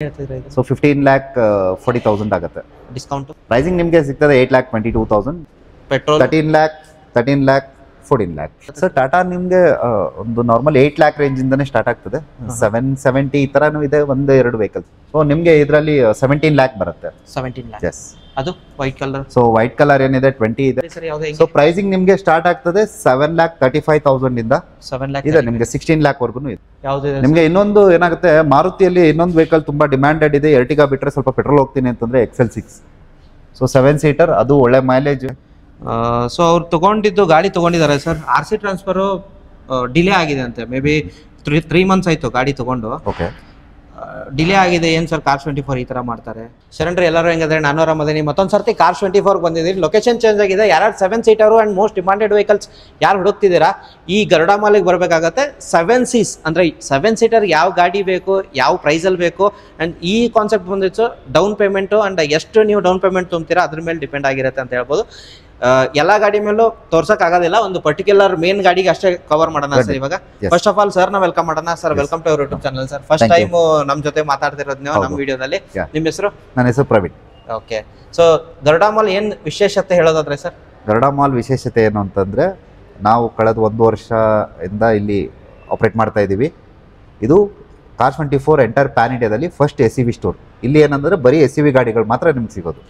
So 15,40,000 ಆಗುತ್ತೆ. Discount pricing ನಿಮಗೆ ಸಿಗ್ತದೆ 8,22,000. Petrol 13 lakh 14 lakh. Sir Tata ನಿಮಗೆ ಒಂದು ನಾರ್ಮಲ್ 8 lakh ರೇಂಜ್ ಇಂದಾನೆ ಸ್ಟಾರ್ಟ್ ಆಗ್ತದೆ. 770 ಈ ತರನೂ ಇದೆ, ಒಂದು ಎರಡು ವೆಹಿಕಲ್. ಸೊ ನಿಮಗೆ ಇದರಲ್ಲಿ 17 lakh ಬರುತ್ತೆ. 17 lakh. ಎಸ್. ಅದು white colour. So white colour ಏನಿದೆ 20 ಇದೆ. ಸರ್ ಯಾವುದು? ಸೊ ಪ್ರೈಸಿಂಗ್ ನಿಮಗೆ ಸ್ಟಾರ್ಟ್ ಆಗ್ತದೆ 7,35,000 ಇಂದ 7 lakh ಇದೆ, ನಿಮಗೆ 16 lakh ವರ್ಗು ಇದೆ. ಯಾವುದು ಇದೆ ನಿಮಗೆ ಇನ್ನೊಂದು ಏನಾಗುತ್ತೆ, ಮಾರುತಿಯಲ್ಲಿ ಇನ್ನೊಂದು ವೆಹಿಕಲ್ ತುಂಬಾ ಡಿಮ್ಯಾಂಡೆಡ್ ಇದೆ. ಎರ್ಟಿಗಾ ಬಿಟ್ರೆ ಸ್ವಲ್ಪ ಪೆಟ್ರೋಲ್ ಹೋಗ್ತೀನಿ ಅಂತಂದ್ರೆ XL6. ಸೊ 7 ಸೀಟರ್, ಅದು ಒಳ್ಳೆ ಮೈಲೇಜ್. ಸೊ ಅವ್ರು ತಗೊಂಡಿದ್ದು ಗಾಡಿ ತಗೊಂಡಿದ್ದಾರೆ ಸರ್. RC ಟ್ರಾನ್ಸ್ಫರ್ ಡಿಲೇ ಆಗಿದೆ ಅಂತೆ. ಮೇ ಬಿ 3 months ಆಯ್ತು ಗಾಡಿ ತಗೊಂಡು. ಓಕೆ, ಡಿಲೇ ಆಗಿದೆ. ಏನ್ ಸರ್ ಕಾರ್ 24 ಈ ತರ ಮಾಡ್ತಾರೆ? ಶರಣ್ರಿ ಎಲ್ಲರೂ ಹೆಂಗಂದ್ರೆ ನಾನು ಮದನಿ ಮತ್ತೊಂದು ಸರ್ತಿ ಕಾರ್ 24 ಬಂದಿದ್ದೀರಿ. ಲೊಕೇಶನ್ ಚೇಂಜ್ ಆಗಿದೆ. ಯಾರು 7 seater and most demanded vehicles ಯಾರು ಹುಡುಕ್ತಿದ್ದೀರಾ, ಈ ಗರುಡ ಮಾಲಿಗೆ ಬರಬೇಕಾಗತ್ತೆ. 7 seats ಅಂದ್ರೆ 7 ಸೀಟರ್ ಯಾವ ಗಾಡಿ ಬೇಕು, ಯಾವ ಪ್ರೈಸಲ್ಲಿ ಬೇಕು, ಅಂಡ್ ಈ ಕಾನ್ಸೆಪ್ಟ್ ಬಂದಿತ್ತು ಡೌನ್ ಪೇಮೆಂಟು ಅಂಡ್ ಎಷ್ಟು ನೀವು ಡೌನ್ ಪೇಮೆಂಟ್ ತುಂಬ್ತೀರಾ ಅದ್ರ ಮೇಲೆ ಡಿಪೆಂಡ್ ಆಗಿರುತ್ತೆ ಅಂತ ಹೇಳ್ಬೋದು. ಎಲ್ಲ ಗಾಡಿ ಮೇಲೂ ತೋರ್ಸಕ್ ಆಗೋದಿಲ್ಲ, ಒಂದು ಪರ್ಟಿಕ್ಯುಲರ್ ಮೇನ್ ಗಾಡಿಗೆ ಅಷ್ಟೇ ಕವರ್ ಮಾಡೋಣ ಸರ್. ಇವಾಗ ಫಸ್ಟ್ ಆಫ್ ಆಲ್ ಸರ್ ನಾವು ವೆಲ್ಕಮ್ ಮಾಡೋಣ ಸರ್. Welcome to our YouTube channel sir. First time ನಮ್ ಜೊತೆ ಮಾತಾಡ್ತಿರೋದು ನೀವು ನಮ್ಮ ವಿಡಿಯೋದಲ್ಲಿ. ನಿಮ್ಮ ಹೆಸರು? ನನ್ನ ಹೆಸರು Praveen. Okay, so Garuda mall ಏನ್ ವಿಶೇಷತೆ ಹೇಳೋದಾದ್ರೆ ಸರ್? ಗರುಡ ಮಾಲ್ ವಿಶೇಷತೆ ಏನು ಅಂತಂದ್ರೆ, ನಾವು ಕಳೆದ 1 ವರ್ಷದಿಂದ ಇಲ್ಲಿ ಆಪರೇಟ್ ಮಾಡ್ತಾ ಇದ್ದೀವಿ. ಇದು ಕಾರ್ 24 ಎಂಟರ್ ಪ್ಯಾನ್ ಇಂಡಿಯಾದಲ್ಲಿ ಫಸ್ಟ್ SUV ಸ್ಟೋರ್. ಇಲ್ಲಿ ಏನಂದ್ರೆ ಬರೀ SUV ಗಾಡಿಗಳು ಮಾತ್ರ ನಿಮ್ಗೆ ಸಿಗೋದು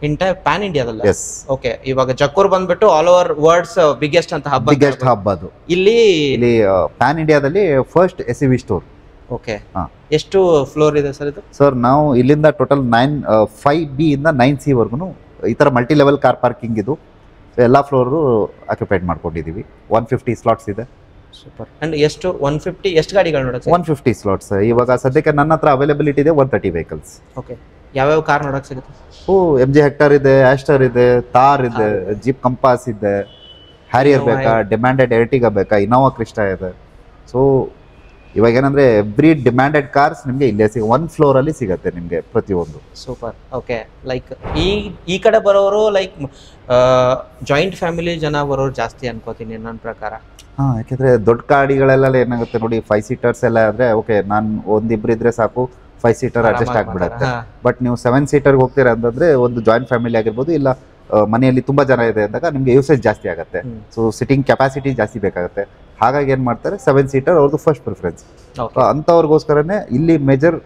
ಇಂಟರ್ ಪ್ಯಾನ್ ಇಂಡಿಯಾದಲ್ಲ. ಎಸ್. ಓಕೆ, ಇವಾಗ ಜಕ್ಕೂರ್ ಬಂದ್ಬಿಟ್ಟು ಆಲ್ ಓವರ್ ವರ್ಲ್ಡ್ಸ್ ಬಿಗ್ಗೆಸ್ಟ್ ಅಂತ ಹಬ್ಬ, ಬಿಗ್ಗೆಸ್ಟ್ ಹಬ್ ಅದು. ಇಲ್ಲಿ ಪ್ಯಾನ್ ಇಂಡಿಯಾದಲ್ಲಿ ಫಸ್ಟ್ SUV ಸ್ಟೋರ್. ಓಕೆ, ಎಷ್ಟು ಫ್ಲೋರ್ ಇದೆ ಸರ್ ಇದು? ಸರ್ ನಾವು ಇಲ್ಲಿಂದ ಟೋಟಲ್ 5B ಇಂದ 9C ವರ್ಗು ಈ ತರ ಮಲ್ಟಿ ಲೆವೆಲ್ ಕಾರ್ ಪಾರ್ಕಿಂಗ್ ಇದು. ಎಲ್ಲ ಫ್ಲೋರು ಆಕ್ಯುಪೈಡ್ ಮಾಡ್ಕೊಂಡಿದೀವಿ. 150 ಸ್ಲಾಟ್ಸ್ ಇದೆ. ಸೂಪರ್. ಅಂಡ್ ಎಷ್ಟು 150 ಎಷ್ಟು ಗಾಡಿಗಳು ನೋಡೋದು? 150 ಸ್ಲಾಟ್ಸ್. ಇವಾಗ ಸದ್ಯಕ್ಕೆ ನನ್ನ ಹತ್ರ ಅವೈಲಬಿಲಿಟಿ ಇದೆ 130 ವೆಹಿಕಲ್ಸ್. ಓಕೆ, ಯಾವ್ಯಾವ ಕಾರ್ ನೋಡಕ್ ಸಿಗುತ್ತೆ? MG ಹೆಕ್ಟರ್ ಇದೆ, ಆಸ್ಟರ್ ಇದೆ, ಥಾರ್ ಇದೆ, ಜೀಪ್ ಕಂಪಾಸ್ ಇದೆ, ಹ್ಯಾರಿಯರ್ ಬೇಕಾ, ಡಿಮ್ಯಾಂಡೆಡ್ ಎರ್ಟಿಗಾ ಬೇಕಾ, ಇನೋವಾ ಕ್ರಿಸ್ಟಾ ಇದೆ. ಸೊ ಇವಾಗ ಏನಂದ್ರೆ ಎವ್ರಿ ಡಿಮ್ಯಾಂಡೆಡ್ ಕಾರ್ಸ್ ನಿಮಗೆ ಇಲ್ಲೇ ಒಂದು ಫ್ಲೋರ್ ಅಲ್ಲಿ ಸಿಗುತ್ತೆ ನಿಮಗೆ ಪ್ರತಿಯೊಂದು. ಸೂಪರ್. ಓಕೆ, ಲೈಕ್ ಈ ಕಡೆ ಬರೋರು ಲೈಕ್ ಜಾಯಿಂಟ್ ಫ್ಯಾಮಿಲಿ ಜನ ಬರೋರು ಜಾಸ್ತಿ ಅನ್ಕೋತೀನಿ ನನ್ನ ಪ್ರಕಾರ. ಯಾಕೆಂದ್ರೆ ದೊಡ್ಡ ಗಾಡಿಗಳೆಲ್ಲ ಏನಾಗುತ್ತೆ ನೋಡಿ, 5 ಸೀಟರ್ಸ್ ಎಲ್ಲ ಆದ್ರೆ ಓಕೆ, ನಾನು ಒಂದಿಬ್ರು ಇದ್ರೆ ಸಾಕು, 5 ಸೀಟರ್ ಅಡ್ಜಸ್ಟ್ ಆಗ್ಬಿಡುತ್ತೆ. ಬಟ್ ನೀವು 7 ಸೀಟರ್ ಹೋಗ್ತೀರಾ ಅಂತಂದ್ರೆ ಒಂದು ಜಾಯಿಂಟ್ ಫ್ಯಾಮಿಲಿ ಆಗಿರ್ಬೋದು, ಇಲ್ಲ ಮನೆಯಲ್ಲಿ ತುಂಬಾ ಜನ ಇದೆ ಅಂದಾಗ ನಿಮ್ಗೆ ಯೂಸೇಜ್ ಜಾಸ್ತಿ ಆಗುತ್ತೆ. ಸೊ ಸಿಟ್ಟಿಂಗ್ ಕೆಪಾಸಿಟಿ ಜಾಸ್ತಿ ಬೇಕಾಗುತ್ತೆ. ಹಾಗಾಗಿ ಏನ್ ಮಾಡ್ತಾರೆ, 7 ಸೀಟರ್ ಅವ್ರದ್ದು ಫಸ್ಟ್ ಪ್ರಿಫರೆನ್ಸ್. ಅಂತವ್ರಿಗೋಸ್ಕರನೇ ಇಲ್ಲಿ ಮೇಜರ್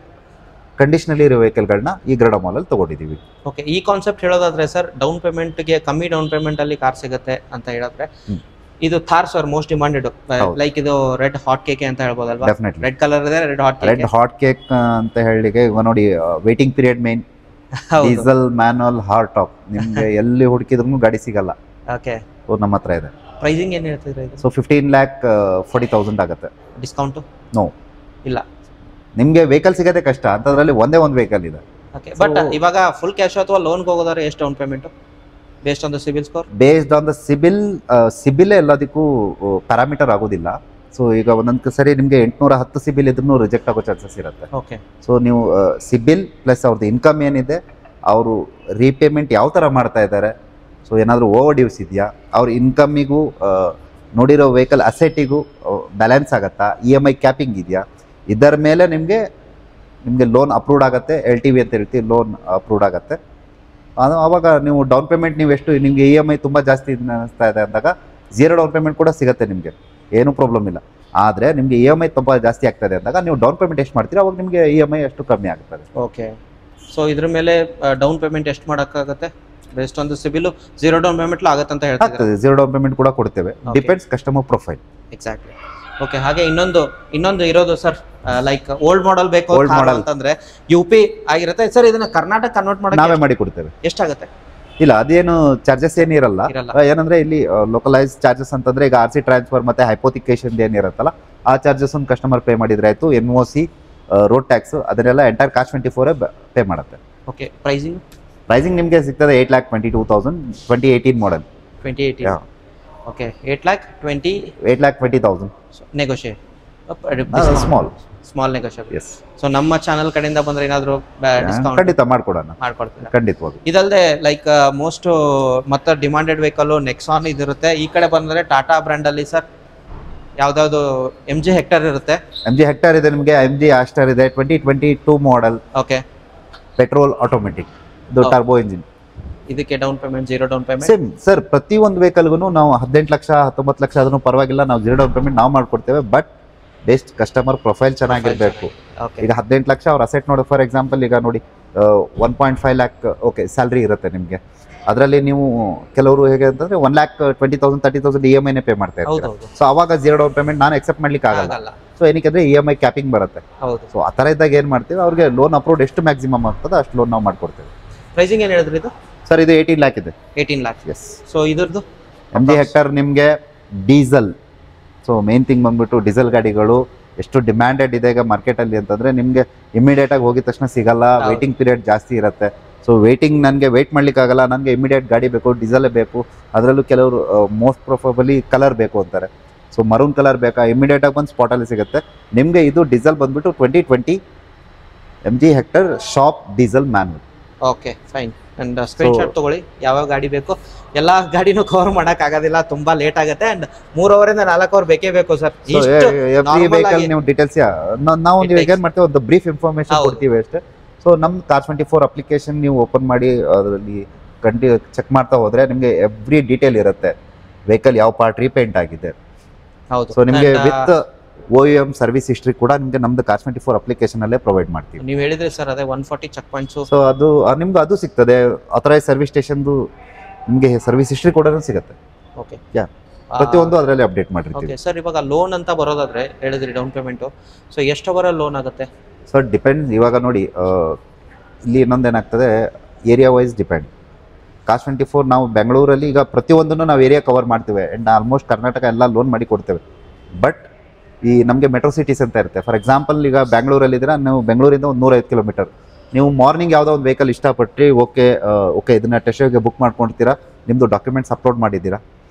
ಕಂಡೀಷನಲ್ಲಿ ಇರೋ ವೆಹಿಕಲ್ಗಳನ್ನ ಈ ಗರುಡ ಮಾಲ್ ಅಲ್ಲಿ ತಗೊಂಡಿದೀವಿ. ಓಕೆ, ಈ ಕಾನ್ಸೆಪ್ಟ್ ಹೇಳೋದಾದ್ರೆ ಸರ್, ಡೌನ್ ಪೇಮೆಂಟ್ಗೆ ಕಮ್ಮಿ ಡೌನ್ ಪೇಮೆಂಟ್ ಅಲ್ಲಿ ಕಾರ್ ಸಿಗುತ್ತೆ ಅಂತ ಹೇಳಿದ್ರೆ ಇದು Thar sir most demanded. Like ಇದು ರೆಡ್ ಹಾಟ್ ಕೇಕ್ ಅಂತ ಹೇಳ್ಬೋದಲ್ವಾ? ರೆಡ್ ಕಲರ್ ಇದೆ, ರೆಡ್ ಹಾಟ್ ಕೇಕ್ ಅಂತ ಹೇಳಿಗೆ ನೋಡಿ. Waiting period main, diesel manual hard top, ನಿಮ್ಗೆ ಎಲ್ಲಿ ಹುಡುಕಿದ್ರು ಗಾಡಿ ಸಿಗಲ್ಲ. ಓಕೆ, ನಮ್ಮ ಹತ್ರ ಇದೆ. ಪ್ರೈಸಿಂಗ್ ಏನ್ ಹೇಳ್ತಿದ್ರೆ ಇದು? ಸೊ 15,40,000 ಆಗುತ್ತೆ. ಡಿಸ್ಕೌಂಟ್? ನೋ ಇಲ್ಲ, ನಿಮ್ಗೆ ವೆಹಿಕಲ್ ಸಿಗೋದೇ ಕಷ್ಟ ಅಂತದ್ರಲ್ಲಿ ಒಂದೇ ಒಂದು ವೆಹಿಕಲ್ ಇದೆ. ಓಕೆ, ಬಟ್ ಇವಾಗ ಫುಲ್ ಕ್ಯಾಶ್ ಅಥವಾ ಲೋನ್ಗೆ ಹೋಗೋದಾದ್ರೆ ಎಷ್ಟು down payment based on the CIBIL score? Based on the CIBIL ಎಲ್ಲದಕ್ಕೂ ಪ್ಯಾರಾಮೀಟರ್ ಆಗೋದಿಲ್ಲ. ಸೊ ಈಗ ಒಂದೊಂದು ಸರಿ ನಿಮಗೆ 810 ಸಿಬಿಲ್ ಇದ್ರೂ ರಿಜೆಕ್ಟ್ ಆಗೋ ಚಾನ್ಸಸ್ ಇರುತ್ತೆ. ಓಕೆ, ಸೊ ನೀವು ಸಿಬಿಲ್ ಪ್ಲಸ್ ಅವ್ರದ್ದು ಇನ್ಕಮ್ ಏನಿದೆ, ಅವರು ರೀಪೇಮೆಂಟ್ ಯಾವ ಥರ ಮಾಡ್ತಾ ಇದ್ದಾರೆ, ಸೊ ಏನಾದರೂ ಓವರ್ ಡ್ಯೂಸ್ ಇದೆಯಾ, ಅವ್ರ ಇನ್ಕಮ್ಮಿಗೂ ನೋಡಿರೋ ವೆಹಿಕಲ್ ಅಸೆಟಿಗೂ ಬ್ಯಾಲೆನ್ಸ್ ಆಗುತ್ತಾ, EMI ಕ್ಯಾಪಿಂಗ್ ಇದೆಯಾ, ಇದರ ಮೇಲೆ ನಿಮಗೆ ಲೋನ್ ಅಪ್ರೂವ್ಡ್ ಆಗುತ್ತೆ. LTV ಅಂತ ಹೇಳ್ತೀವಿ, ಲೋನ್ ಅಪ್ರೂವ್ಡ್ ಆಗುತ್ತೆ. ಆವಾಗ ನೀವು ಡೌನ್ ಪೇಮೆಂಟ್ ನೀವು ಎಷ್ಟು, ನಿಮಗೆ EMI ತುಂಬ ಜಾಸ್ತಿ ಅನ್ನಿಸ್ತಾ ಇದೆ ಅಂದಾಗ 0 ಡೌನ್ ಪೇಮೆಂಟ್ ಕೂಡ ಸಿಗುತ್ತೆ ನಿಮಗೆ, ಏನೂ ಪ್ರಾಬ್ಲಮ್ ಇಲ್ಲ. ಆದರೆ ನಿಮಗೆ EMI ತುಂಬ ಜಾಸ್ತಿ ಆಗ್ತದೆ ಅಂದಾಗ ನೀವು ಡೌನ್ ಪೇಮೆಂಟ್ ಎಷ್ಟು ಮಾಡ್ತೀರಾ ಅವಾಗ ನಿಮಗೆ EMI ಅಷ್ಟು ಕಮ್ಮಿ ಆಗುತ್ತದೆ. ಓಕೆ, ಸೊ ಇದ್ರ ಮೇಲೆ ಡೌನ್ ಪೇಮೆಂಟ್ ಎಷ್ಟು ಮಾಡೋಕ್ಕಾಗುತ್ತೆ? Based on the CIBIL 0 down payment ಆಗುತ್ತೆ ಅಂತ ಹೇಳ್ತಾರೆ. 0 ಡೌನ್ ಪೇಮೆಂಟ್ ಕೂಡ ಕೊಡ್ತೇವೆ, depends customer profile. Exactly. Okay, ಹಾಗೆ ಇನ್ನೊಂದು ಇರೋದು ಸರ್, ಲೈಕ್ ಓಲ್ಡ್ ಮಾಡೆಲ್ ಬೇಕು ಅಂತಂದ್ರೆ UP ಆಗಿರುತ್ತೆ ಸರ್. ಇದನ್ನ ಕರ್ನಾಟಕ ಕನ್ವರ್ಟ್ ಮಾಡಿ ನಾವೇ ಮಾಡಿ ಕೊಡ್ತೇವೆ. ಎಷ್ಟಾಗುತ್ತೆ? ಇಲ್ಲ, ಅದೇನು ಚಾರ್ಜಸ್ ಏನಿರಲ್ಲ. ಏನಂದ್ರೆ ಇಲ್ಲಿ ಲೋಕಲೈಸ್ ಚಾರ್ಜಸ್ ಅಂತಂದ್ರೆ ಈಗ RC ಟ್ರಾನ್ಸ್ಫರ್ ಮತ್ತೆ ಹೈಪೋಥಿಕೇಶನ್ ಏನಿರುತ್ತಲ್ಲ, ಆ ಚಾರ್ಜಸ್ ಒಂದು ಕಸ್ಟಮರ್ ಪೇ ಮಾಡಿದ್ರೆ ಆಯ್ತು. NOC, ರೋಡ್ ಟ್ಯಾಕ್ಸ್ ಅದನ್ನೆಲ್ಲ ಎಂಟೈರ್ ಕಾರ್ 24 ಪೇ ಮಾಡುತ್ತೆ. ಓಕೆ, ಪ್ರೈಸಿಂಗ್ ನಿಮಗೆ ಸಿಗ್ತದೆ 8,22,000, 2018 model. 2018. Okay, 8,20,000 negotiate, small negotiable. Yes. So ನಮ್ಮ ಚಾನಲ್ ಕಡೆಯಿಂದ ಬಂದ್ರೆ ಏನಾದರೂ ಡಿಸ್ಕೌಂಟ್ ಖಂಡಿತ ಮಾಡ್ಕೊಡೋಣ. ಖಂಡಿತವಾಗಿ. ಇದಲ್ಲದೆ ಲೈಕ್ ಮೋಸ್ಟ್ ಮತ್ತೆ ಡಿಮಾಂಡೆಡ್ ವೆಹಿಕಲ್ ನೆಕ್ಸಾನ್ ಇದಿರುತ್ತೆ. ಈ ಕಡೆ ಬಂದ್ರೆ ಟಾಟಾ ಬ್ರ್ಯಾಂಡ್ ಅಲ್ಲಿ ಸರ್ ಯಾವ್ದಾವ್ದು MG ಹೆಕ್ಟರ್ ಇರುತ್ತೆ. MG ಹೆಕ್ಟರ್ ಇದೆ ನಿಮಗೆ, MG ಆಸ್ಟರ್ ಇದೆ, 2022 ಮಾಡೆಲ್, ಓಕೆ, ಪೆಟ್ರೋಲ್ ಆಟೋಮೆಟಿಕ್, ಇದು ಟರ್ಬೋ ಇಂಜಿನ್. ಇದಕ್ಕೆ down payment, zero down payment same sir. ಪ್ರತಿಯೊಂದು ವೆಹಿಕಲ್ಗೂ ನಾವು 18 ಲಕ್ಷ 19 ಲಕ್ಷ ಅದನ್ನು ಪರವಾಗಿಲ್ಲ, ನಾವು ಜೀರೋ ಡೌನ್ ಪೇಮೆಂಟ್ ನಾವು ಮಾಡ್ಕೊಡ್ತೇವೆ. ಬಟ್ ಬೆಸ್ಟ್ ಕಸ್ಟಮರ್ ಪ್ರೊಫೈಲ್ ಚೆನ್ನಾಗಿರ್ಬೇಕು. ಈಗ 18 ಲಕ್ಷ ಅವ್ರ ಅಸೆಟ್ ನೋಡಿ, ಫಾರ್ ಎಕ್ಸಾಂಪಲ್ ಈಗ ನೋಡಿ 1.5 ಲ್ಯಾಕ್ ಓಕೆ ಸ್ಯಾಲ್ರಿ ಇರುತ್ತೆ ನಿಮಗೆ. ಅದರಲ್ಲಿ ನೀವು ಕೆಲವರು ಹೇಗೆ ಅಂತಂದ್ರೆ 1,20,000 30,000 EMI ಪೇ ಮಾಡ್ತಾ ಇರ್ತಾರೆ. ಸೊ ಅವಾಗ ಜೀರೋ ಡೌನ್ ಪೇಮೆಂಟ್ ನಾನು ಎಕ್ಸೆಪ್ಟ್ ಮಾಡ್ಲಿಕ್ಕೆ ಆಗಲ್ಲ. ಸೊ ಏನಕ್ಕೆ EMI ಕ್ಯಾಪಿಂಗ್ ಬರುತ್ತೆ. ಸೊ ಆ ಥರ ಇದ್ದಾಗ ಏನು ಮಾಡ್ತೀವಿ, ಅವ್ರಿಗೆ ಲೋನ್ ಅಪ್ರೂವ್ಡ್ ಎಷ್ಟು ಮ್ಯಾಕ್ಸಿಮಮ್ ಆಗ್ತದೆ ಅಷ್ಟು ಲೋನ್ ನಾವು ಮಾಡ್ಕೊಡ್ತೇವೆ. ಪ್ರೈಸಿಂಗ್ ಏನು ಹೇಳಿದ್ರಿ ಇದು? ಸರ್ ಇದು 18 ಲ್ಯಾಕ್ ಇದೆ. 18 ಲ್ಯಾಕ್. ಎಸ್. ಸೊ ಇದ್ರದ್ದು MG ಹೆಕ್ಟರ್ ನಿಮಗೆ ಡೀಸೆಲ್. ಸೊ ಮೇನ್ ಥಿಂಗ್ ಬಂದ್ಬಿಟ್ಟು ಡೀಸೆಲ್ ಗಾಡಿಗಳು ಎಷ್ಟು ಡಿಮ್ಯಾಂಡೆಡ್ ಇದೆ ಈಗ ಮಾರ್ಕೆಟಲ್ಲಿ ಅಂತಂದರೆ ನಿಮಗೆ ಇಮಿಡಿಯೇಟಾಗಿ ಹೋಗಿದ ತಕ್ಷಣ ಸಿಗಲ್ಲ, ವೇಟಿಂಗ್ ಪೀರಿಯಡ್ ಜಾಸ್ತಿ ಇರುತ್ತೆ. ಸೊ ವೇಟಿಂಗ್ ನನಗೆ ವೇಟ್ ಮಾಡ್ಲಿಕ್ಕಾಗಲ್ಲ, ನನಗೆ ಇಮಿಡಿಯೇಟ್ ಗಾಡಿ ಬೇಕು, ಡೀಸೆಲೇ ಬೇಕು. ಅದರಲ್ಲೂ ಕೆಲವರು ಮೋಸ್ಟ್ ಪ್ರೊಫಬಲಿ ಕಲರ್ ಬೇಕು ಅಂತಾರೆ. ಸೊ ಮರೂನ್ ಕಲರ್ ಬೇಕಾ, ಇಮಿಡಿಯೇಟಾಗಿ ಬಂದು ಸ್ಪಾಟಲ್ಲಿ ಸಿಗುತ್ತೆ ನಿಮಗೆ. ಇದು ಡೀಸೆಲ್ ಬಂದ್ಬಿಟ್ಟು 2020 MG hectare shop diesel manual. Okay fine. And screen shot ತಗೊಳ್ಳಿ, ಯಾವ ಗಾಡಿ ಬೇಕು. ಎಲ್ಲ ಗಾಡಿನೂ ಕವರ್ ಮಾಡಕ್ ಆಗೋದಿಲ್ಲ, ತುಂಬಾ ಲೇಟ್ ಆಗುತ್ತೆ. ಅಂಡ್ 3 ಅವರಿಂದ 4 ಅವರ್ ಬೇಕೇ ಬೇಕು ಸರ್. ನೀವು ಡೀಟೇಲ್ಸ್ ನಾವು ಏನು ಮಾಡ್ತೇವೆ, ಒಂದು ಬ್ರೀಫ್ ಇನ್ಫಾರ್ಮೇಶನ್ ಕೊಡ್ತೀವಿ ಅಷ್ಟೇ. ಸೊ ನಮ್ಮ Cars24 ಅಪ್ಲಿಕೇಶನ್ ನೀವು ಓಪನ್ ಮಾಡಿ ಅದರಲ್ಲಿ ಚೆಕ್ ಮಾಡ್ತಾ ಹೋದ್ರೆ ನಿಮಗೆ ಎವ್ರಿ ಡೀಟೇಲ್ ಇರುತ್ತೆ. ವೆಹಿಕಲ್ ಯಾವ ಪಾರ್ಟ್ ರೀಪೇಂಟ್ ಆಗಿದೆ. ಹೌದು. ಸೊ ನಿಮಗೆ ವಿತ್ OEM ಸರ್ವಿಸ್ ಹಿಸ್ಟ್ರಿ ಕೂಡ ನಿಮಗೆ ನಮ್ದು Cars24 ಅಪ್ಲಿಕೇಶನ್ ಅಲ್ಲೇ ಪ್ರೊವೈಡ್ ಮಾಡ್ತೀವಿ. ನೀವು ಹೇಳಿದ್ರಿ ಸರ್ ಅದೇ 140 ಚೆಕ್ ಪಾಯಿಂಟ್ಸ್. ಸೊ ಅದು ನಿಮ್ಗೆ ಅದು ಸಿಗ್ತದೆ. ಅಥರೈಸ್ ಸರ್ವಿಸ್ ಸ್ಟೇಷನ್ದು ನಿಮಗೆ ಸರ್ವಿಸ್ ಹಿಸ್ಟ್ರಿ ಕೂಡ ಸಿಗುತ್ತೆ. ಓಕೆ, ಯಾ, ಪ್ರತಿಯೊಂದು ಅದರಲ್ಲಿ ಅಪ್ಡೇಟ್ ಮಾಡಿರ್ತೀವಿ. ಓಕೆ ಸರ್, ಇವಾಗ ಲೋನ್ ಅಂತ ಬರೋದಾದ್ರೆ ಹೇಳಿದ್ರಿ ಡೌನ್ ಪೇಮೆಂಟು. ಸೊ ಎಷ್ಟು ಅವರ ಲೋನ್ ಆಗುತ್ತೆ? So depend. ಇವಾಗ ನೋಡಿ ಇಲ್ಲಿ ಇನ್ನೊಂದೇನಾಗ್ತದೆ, ಏರಿಯಾ ವೈಸ್ ಡಿಪೆಂಡ್. Cars24 ನಾವು ಬೆಂಗಳೂರಲ್ಲಿ ಈಗ ಪ್ರತಿಯೊಂದನ್ನು ನಾವು ಏರಿಯಾ ಕವರ್ ಮಾಡ್ತೇವೆ. ಆ್ಯಂಡ್ ಆಲ್ಮೋಸ್ಟ್ ಕರ್ನಾಟಕ ಎಲ್ಲ ಲೋನ್ ಮಾಡಿ ಕೊಡ್ತೇವೆ. ಬಟ್ ಈ ನಮಗೆ ಮೆಟ್ರೋ ಸಿಟೀಸ್ ಅಂತ ಇರುತ್ತೆ. ಫಾರ್ ಎಕ್ಸಾಂಪಲ್ ಈಗ ಬೆಂಗಳೂರಲ್ಲಿದ್ದೀರಾ, ನೀವು ಬೆಂಗಳೂರಿಂದ ಒಂದು 105 ಕಿಲೋಮೀಟರ್, ನೀವು ಮಾರ್ನಿಂಗ್ ಯಾವುದೋ ಒಂದು ವೆಹಿಕಲ್ ಇಷ್ಟಪಟ್ಟು ಓಕೆ ಇದನ್ನ ಟೆಸ್ಟ್ಗೆ ಬುಕ್ ಮಾಡ್ಕೊಳ್ತೀರಾ, ನಿಮ್ಮದು ಡಾಕ್ಯುಮೆಂಟ್ಸ್ ಅಪ್ಲೋಡ್ ಮಾಡಿದ್ದೀರಾ.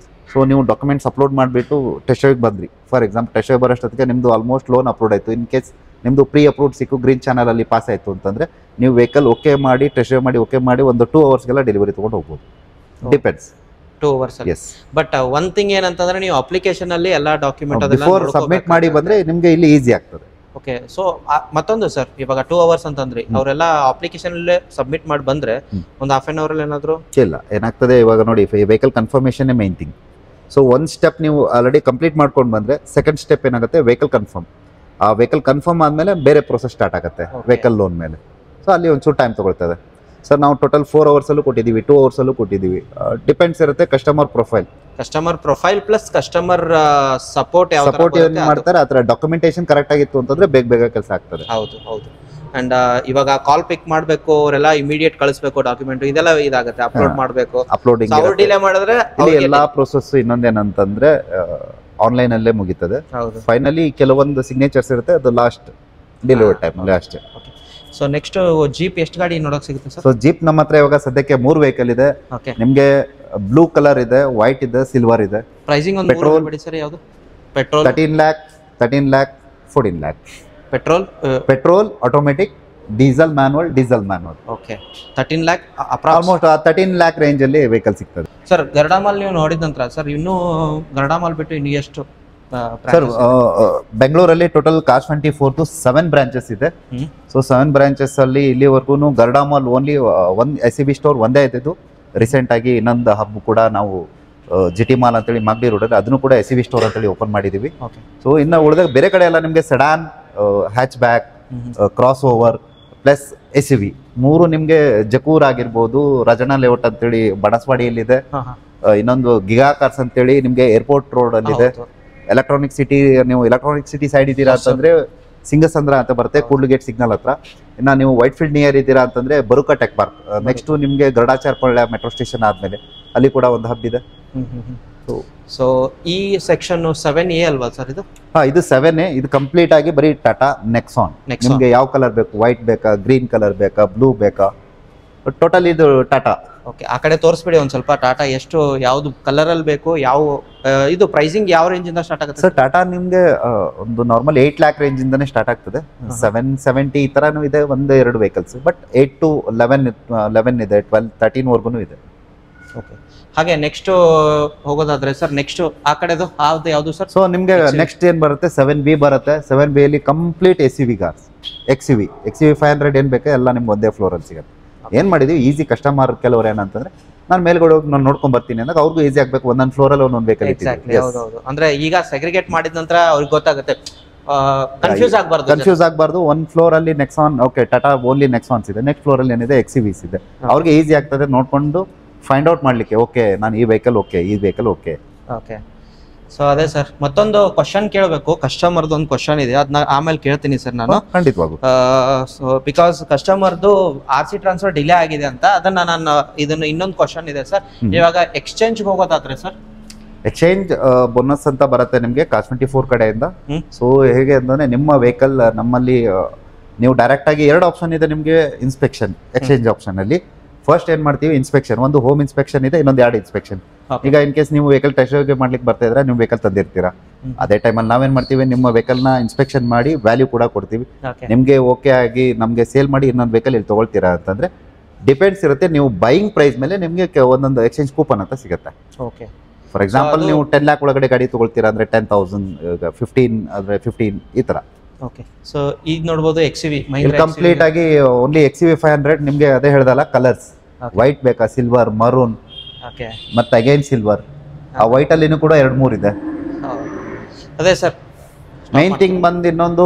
ಸೊ ನೀವು ಡಾಕ್ಯುಮೆಂಟ್ಸ್ ಅಪ್ಲೋಡ್ ಮಾಡಿಬಿಟ್ಟು ಟೆಸ್ಟ್ಗೆ ಬಂದ್ರಿ. ಫಾರ್ ಎಕ್ಸಾಂಪಲ್ ಟೆಸ್ಟ್ಗೆ ಬರೋಷ್ಟೊತ್ತಿಗೆ ನಿಮ್ಮದು ಆಲ್ಮೋಸ್ಟ್ ಲೋನ್ ಅಪ್ರೂವ್ಡ್ ಆಯಿತು. ಇನ್ ಕೇಸ್ ನಿಮ್ಮದು ಪ್ರೀ ಅಪ್ರೂವ್ಡ್ ಸಿಕ್ಕು, ಗ್ರೀನ್ ಚಾನಲಲ್ಲಿ ಪಾಸ್ ಆಯಿತು ಅಂತಂದರೆ ನೀವು ವೆಹಿಕಲ್ ಓಕೆ ಮಾಡಿ ಟೆಸ್ಟ್ ಮಾಡಿ ಓಕೆ ಮಾಡಿ ಒಂದು 2 ಅವರ್ಸ್ಗೆಲ್ಲ ಡೆಲಿವರಿ ತೊಗೊಂಡು ಹೋಗ್ಬೋದು. Depends. 2 hours. Yes. But one thing ಏನಂತಂದ್ರೆ ನೀವು ಅಪ್ಲಿಕೇಶನ್ ಅಲ್ಲಿ ಎಲ್ಲ ಡಾಕ್ಯುಮೆಂಟ್ ಬಿಫೋರ್ ಸಬ್ಮಿಟ್ ಮಾಡಿ ಬಂದರೆ ನಿಮಗೆ ಇಲ್ಲಿ ಈಸಿ ಆಗ್ತದೆ. ಓಕೆ. ಸೊ ಮತ್ತೊಂದು ಸರ್, ಇವಾಗ 2 ಅವರ್ಸ್ ಅಂತಂದ್ರಿ, ಅವರೆಲ್ಲ ಅಪ್ಲಿಕೇಶನ್ ಅಲ್ಲೇ ಸಬ್ಮಿಟ್ ಮಾಡಿ ಬಂದ್ರೆ ಒಂದು ಹಾಫ್ ಆನ್ ಅವರ್ ಅಲ್ಲಿ ಏನಾದ್ರು ಇಲ್ಲ ಏನಾಗ್ತದೆ, ಇವಾಗ ನೋಡಿ vehicle confirmation main thing. So ಒಂದು ಸ್ಟೆಪ್ ನೀವು ಆಲ್ರೆಡಿ ಕಂಪ್ಲೀಟ್ ಮಾಡ್ಕೊಂಡು ಬಂದರೆ ಸೆಕೆಂಡ್ ಸ್ಟೆಪ್ ಏನಾಗುತ್ತೆ, ವೆಹಿಕಲ್ ಕನ್ಫರ್ಮ್. ಆ ವೆಹಿಕಲ್ ಕನ್ಫರ್ಮ್ ಆದಮೇಲೆ ಬೇರೆ ಪ್ರೊಸೆಸ್ ಸ್ಟಾರ್ಟ್ ಆಗುತ್ತೆ ವೆಹಿಕಲ್ ಲೋನ್ ಮೇಲೆ. ಸೊ ಅಲ್ಲಿ ಒಂಚೂರು ಟೈಮ್ ತೊಗೊಳ್ತದೆ ಸರ್. ನಾವು ಟೋಟಲ್ 4 ಅವರ್ಸಲ್ಲೂ ಕೊಟ್ಟಿದ್ದೀವಿ, 2 ಅವರ್ಸಲ್ಲೂ ಕೊಟ್ಟಿದ್ದೀವಿ. ಡಿಪೆಂಡ್ಸ್ ಇರುತ್ತೆ customer profile plus customer support ಏನು ಮಾಡ್ತಾರೆ. ಆ ಥರ ಡಾಕ್ಯುಮೆಂಟೇಶನ್ ಕರೆಕ್ಟ್ ಆಗಿತ್ತು ಅಂತಂದ್ರೆ ಬೇಗ ಕೆಲಸ ಆಗ್ತದೆ. ಹೌದು. ಅಂಡ್ ಇವಾಗ ಕಾಲ್ ಪಿಕ್ ಮಾಡಬೇಕು, ಅವರೆಲ್ಲ ಇಮಿಡಿಯೇಟ್ ಕಳಿಸ್ಬೇಕು ಡಾಕ್ಯುಮೆಂಟ್, ಇದೆಲ್ಲ ಇದಾಗುತ್ತೆ. ಅಪ್ಲೋಡ್ ಮಾಡಬೇಕು, ಅಪ್ಲೋಡಿಂಗ್ ಡಿಲೇ ಮಾಡಿದ್ರೆ ಎಲ್ಲಾ ಪ್ರೊಸೆಸ್ ಇನ್ನೊಂದೇನಂತಂದ್ರೆ ಆನ್ಲೈನ್ ಅಲ್ಲೇ ಮುಗಿತದೆ. ಫೈನಲಿ ಕೆಲವೊಂದು ಸಿಗ್ನೇಚರ್ಸ್ ಇರುತ್ತೆ, ಅದು ಲಾಸ್ಟ್ ಡೆಲಿವರಿ ಟೈಮ್ ಅಲ್ಲಿ ಅಷ್ಟೇ. ಸೊ ನೆಕ್ಸ್ಟ್ ಜೀಪ್ ಎಷ್ಟು ಗಾಡಿ ನೋಡಕ್ ಸಿಗುತ್ತೆ ಸರ್? ಸೊ ಜೀಪ್ ನಮ್ಮ ಹತ್ರ ಇವಾಗ ಸದ್ಯಕ್ಕೆ 3 ವೆಹಿಕಲ್ ಇದೆ. ನಿಮ್ಗೆ ಬ್ಲೂ ಕಲರ್ ಇದೆ, ವೈಟ್ ಇದೆ, ಸಿಲ್ವರ್ ಇದೆ. ಪ್ರೈಸಿಂಗ್ ಒಂದು ಪೆಟ್ರೋಲ್ ಬಿಡಿ ಸರ್. ಯಾವುದು? Petrol 13 lakh 14 lakh. Petrol automatic, diesel manual. Okay. 13 lakh almost 13 lakh range ಅಲ್ಲಿ ವೆಹಿಕಲ್ ಸಿಗ್ತದೆ ಸರ್. ಗರುಡಮಾಲ್ ನೀವು ನೋಡಿದ ನಂತರ ಸರ್, ಇನ್ನೂ ಗರುಡಮಾಲ್ ಬಿಟ್ಟು ಇನ್ನು ಎಷ್ಟು ಸರ್? ಬೆಂಗಳೂರಲ್ಲಿ ಟೋಟಲ್ Cars24 7 ಬ್ರಾಂಚಸ್ ಇದೆ. ಸೊ 7 ಬ್ರಾಂಚಸ್ ಅಲ್ಲಿ ಇಲ್ಲಿವರೆಗೂ ಗರುಡಮಾಲ್ ಓನ್ಲಿ ಒಂದು SCB ಸ್ಟೋರ್ ಒಂದೇ ಇದ್ದಿದ್ದು. ರೀಸೆಂಟ್ ಆಗಿ ಇನ್ನೊಂದು ಹಬ್ ಕೂಡ ನಾವು GT ಮಾಲ್ ಅಂತೇಳಿ ಮಾಗಡಿ ರೋಡಲ್ಲಿ ಅದನ್ನು ಕೂಡ SCB ಸ್ಟೋರ್ ಅಂತೇಳಿ ಓಪನ್ ಮಾಡಿದೀವಿ. ಸೊ ಇನ್ನು ಉಳಿದಾಗ ಬೇರೆ ಕಡೆ ಎಲ್ಲ ನಿಮಗೆ sedan, hatch back, cross over plus SUV 3 ನಿಮಗೆ ಜಕೂರ್ ಆಗಿರ್ಬೋದು, ರಜನಾ ಲೇಔಟ್ ಅಂತೇಳಿ ಬಡಸ್ವಾಡಿಯಲ್ಲಿದೆ. ಇನ್ನೊಂದು ಗಿಗಾ ಕಾರ್ಸ್ ಅಂತೇಳಿ ನಿಮಗೆ ಏರ್ಪೋರ್ಟ್ ರೋಡ್ ಅಲ್ಲಿ ಇದೆ. ಎಲೆಕ್ಟ್ರಾನಿಕ್ ಸಿಟಿ, ನೀವು ಎಲೆಕ್ಟ್ರಾನಿಕ್ ಸಿಟಿ ಸೈಡ್ ಇದ್ದೀರಾ ಅಂತಂದ್ರೆ ಸಿಂಗಸಂದ್ರ ಅಂತ ಬರುತ್ತೆ, ಕೂಡ್ಲುಗೇಟ್ ಸಿಗ್ನಲ್ ಹತ್ರ. ಇನ್ನು ನೀವು ವೈಟ್ ಫೀಲ್ಡ್ ನಿಯರ್ ಇದ್ದೀರಾ ಅಂತಂದ್ರೆ ಬರುಕಾ ಟೆಕ್ ಪಾರ್ಕ್. ನೆಕ್ಸ್ಟ್ ನಿಮಗೆ ಗರುಡಾಚಾರ್ಪಳ್ಳ ಮೆಟ್ರೋ ಸ್ಟೇಷನ್ ಆದ್ಮೇಲೆ ಅಲ್ಲಿ ಕೂಡ ಒಂದು ಹಬ್ ಇದೆ. ಸೊ ಈ ಸೆಕ್ಷನ್ 7A ಅಲ್ವಾ ಸರ್ ಇದು? ಇದು 7A. ಇದು ಕಂಪ್ಲೀಟ್ ಆಗಿ ಬರೀ ಟಾಟಾ ನೆಕ್ಸಾನ್. ನಿಮ್ಗೆ ಯಾವ ಕಲರ್ ಬೇಕು, ವೈಟ್ ಬೇಕಾ, ಗ್ರೀನ್ ಕಲರ್ ಬೇಕಾ, ಬ್ಲೂ ಬೇಕಾ, ಟೋಟಲ್ ಇದು ಟಾಟಾ. ಓಕೆ, ಆ ಕಡೆ ತೋರಿಸ್ಬಿಡಿ ಒಂದು ಸ್ವಲ್ಪ. ಟಾಟಾ ಎಷ್ಟು, ಯಾವ್ದು ಕಲರ್ ಅಲ್ಲಿ ಬೇಕು, ಯಾವ ಇದು ಪ್ರೈಸಿಂಗ್ ಯಾವ ರೇಂಜ್ ಇಂದ ಸ್ಟಾರ್ಟ್ ಆಗುತ್ತೆ ಸರ್? ಟಾಟಾ ನಿಮ್ಗೆ ಒಂದು ನಾರ್ಮಲ್ 8 lakh ರೇಂಜ್ ಇಂದಾನೆ ಸ್ಟಾರ್ಟ್ ಆಗ್ತದೆ. 770 ಈ ತರಾನು ಇದೆ, 1-2 ವೆಹಿಕಲ್ಸ್. ಬಟ್ 8 to 11 ಇದೆ, 12, 13 ವರ್ಗು ಇದೆ. ಓಕೆ. ಹಾಗೆ ನೆಕ್ಸ್ಟ್ ಹೋಗೋದಾದ್ರೆ ಸರ್, ನೆಕ್ಸ್ಟ್ ಆ ಕಡೆದು ಯಾವುದು ಸರ್? ಸೊ ನಿಮಗೆ ನೆಕ್ಸ್ಟ್ ಏನ್ ಬರುತ್ತೆ 7B ಬರುತ್ತೆ. 7B ಅಲ್ಲಿ ಕಂಪ್ಲೀಟ್ SUV ಕಾರ್ಸ್, XUV 500 ಏನ್ ಬೇಕು ಎಲ್ಲ ನಿಮ್ಗೆ ಒಂದೇ ಫ್ಲೋರ್ ಅಲ್ಲಿ ಸಿಗುತ್ತೆ. ಏನ್ ಮಾಡಿದೀವಿ, ಈಸಿ ಕಸ್ಟಮರ್ ಕೆಲವ್ರು ಏನಂತಂದ್ರೆ ನಾನು ಮೇಲ್ಗಡೆ ಹೋಗಿ ನಾನು ನೋಡ್ಕೊಂಡ್ ಬರ್ತೀನಿ ಅಂದಾಗ ಅವ್ರಿಗೂ ಈಸಿ ಆಗ್ಬೇಕು, ಒಂದೊಂದು ಫ್ಲೋರ್ ಅಲ್ಲಿ ಒಂದೊಂದು ವೆಹಿಕಲ್ ಎಕ್ಸಾಕ್ಟ್ಲಿ. ಹೌದೌದು. ಅಂದ್ರೆ ಈಗ ಸೆಗ್ರಿಗೇಟ್ ಮಾಡಿದ ನಂತರ ಅವ್ರಿಗೆ ಗೊತ್ತಾಗುತ್ತೆ, ಕನ್ಫ್ಯೂಸ್ ಆಗಬಾರ್ದು. ಒಂದ್ ಫ್ಲೋರ್ ಅಲ್ಲಿ ನೆಕ್ಸಾನ್, ಓಕೆ ಟಾಟಾ ಓನ್ಲಿ ನೆಕ್ಸಾನ್ಸ್ ಇದೆ, ನೆಕ್ಸ್ಟ್ ಫ್ಲೋರ್ ಅಲ್ಲಿ ಏನಿದೆ XUVs ಇದೆ. ಅವ್ರಿಗೆ ಈಸಿ ಆಗ್ತದೆ ನೋಡ್ಕೊಂಡು ಫೈಂಡ್ ಔಟ್ ಮಾಡ್ಲಿಕ್ಕೆ, ಓಕೆ ನಾನು ಈ ವೆಹಿಕಲ್ ಓಕೆ, ಈ ವೆಹಿಕಲ್ ಓಕೆ. ಓಕೆ. ಸೊ ಅದೇ ಸರ್, ಮತ್ತೊಂದು ಕ್ವಶನ್ ಕೇಳಬೇಕು, ಕಸ್ಟಮರ್ದು ಒಂದು ಕ್ವಶನ್ ಇದೆ, ಅದನ್ನ ಆಮೇಲೆ ಕೇಳ್ತೀನಿ ಸರ್ ನಾನು. ಖಂಡಿತವಾಗೂ. ಸೊ ಬಿಕಾಸ್ ಕಸ್ಟಮರ್ದು RC ಟ್ರಾನ್ಸ್ಫರ್ ಡಿಲೇ ಆಗಿದೆ ಅಂತ, ಅದನ್ನ ನಾನು ಇದನ್ನು ಇನ್ನೊಂದು ಕ್ವಶನ್ ಇದೆ ಸರ್. ಇವಾಗ ಎಕ್ಸ್ಚೇಂಜ್ ಹೋಗೋದಾದ್ರೆ ಸರ್, ಎಕ್ಸ್ಚೇಂಜ್ ಬೋನಸ್ ಅಂತ ಬರುತ್ತೆ ನಿಮಗೆ ಕಾಸ್24 ಕಡೆಯಿಂದ. ಸೊ ಹೇಗೆ ಅಂದ್ರೆ ನಿಮ್ಮ ವೆಹಿಕಲ್ ನಮ್ಮಲ್ಲಿ ನೀವು ಡೈರೆಕ್ಟ್ ಆಗಿ 2 ಆಪ್ಷನ್ ಇದೆ ನಿಮಗೆ ಇನ್ಸ್ಪೆಕ್ಷನ್ ಎಕ್ಸ್ಚೇಂಜ್ ಆಪ್ಷನ್ ಅಲ್ಲಿ. ಫಸ್ಟ್ ಏನ್ ಮಾಡ್ತೀವಿ, ಇನ್ಸ್ಪೆಕ್ಷನ್, ಒಂದು ಹೋಮ್ ಇನ್ಸ್ಪೆಕ್ಷನ್ ಇದೆ, ಇನ್ನೊಂದು 2 ಇನ್ಸ್ಪೆಕ್ಷನ್. ಈಗ ಇನ್ ಕೇಸ್ ನೀವು ವೆಹಿಕಲ್ ಟೆಸ್ಟ್ ಡ್ರೈವ್ ಮಾಡ್ಲಿಕ್ಕೆ ಬರ್ತಾ ಇದ್ರೆ ನೀವು ವೆಹಿಕಲ್ ತಂದಿರ್ತೀರಾ, ಅದೇ ಟೈಮಲ್ಲಿ ನಾವೇನ್ ಮಾಡ್ತೀವಿ, ನಿಮ್ಮ ವೆಹಿಕಲ್ ನ ಇನ್ಸ್ಪೆಕ್ಷನ್ ಮಾಡಿ ವ್ಯಾಲ್ಯೂ ಕೂಡ ಕೊಡ್ತೀವಿ. ನಿಮ್ಗೆ ಓಕೆ ಆಗಿ ನಮ್ಗೆ ಸೇಲ್ ಮಾಡಿ ಇನ್ನೊಂದು ವೆಹಿಕಲ್ ಇಲ್ಲಿ ತಗೊಳ್ತೀರಾ ಅಂತಂದ್ರೆ ಡಿಪೆಂಡ್ಸ್ ಇರುತ್ತೆ, ನೀವು ಬೈಯಿಂಗ್ ಪ್ರೈಸ್ ಮೇಲೆ ನಿಮ್ಗೆ ಒಂದೊಂದು ಎಕ್ಸ್ಚೇಂಜ್ ಕೂಪನ್ ಅಂತ ಸಿಗುತ್ತೆ. ಓಕೆ. ಫಾರ್ ಎಕ್ಸಾಂಪಲ್ ನೀವು 10 lakh ಒಳಗಡೆ ಗಾಡಿ ತಗೊಳ್ತೀರಾ ಅಂದ್ರೆ 10,000, 15 ಅಂದ್ರೆ 15 ಈ ತರ. ಓಕೆ. ಸೊ ಈಗ ನೋಡಬಹುದು XUV ಕಂಪ್ಲೀಟ್ ಆಗಿ ಓನ್ಲಿ XUV 500 ನಿಮ್ಗೆ ಅದೇ ಹೇಳ್ದಲ್ಲ ಕಲರ್ಸ್, ವೈಟ್ ಬೇಕಾ, ಸಿಲ್ವರ್, ಮರೂನ್, ಮತ್ತೆ ಅಗೈನ್ ಸಿಲ್ವರ್. ಆ ವೈಟ್ ಅಲ್ಲಿನೂ ಕೂಡ 2-3 ಇದೆ. ಅದೇ ಸರ್, ಮೈನ್ ಥಿಂಗ್ ಬಂದು ಇನ್ನೊಂದು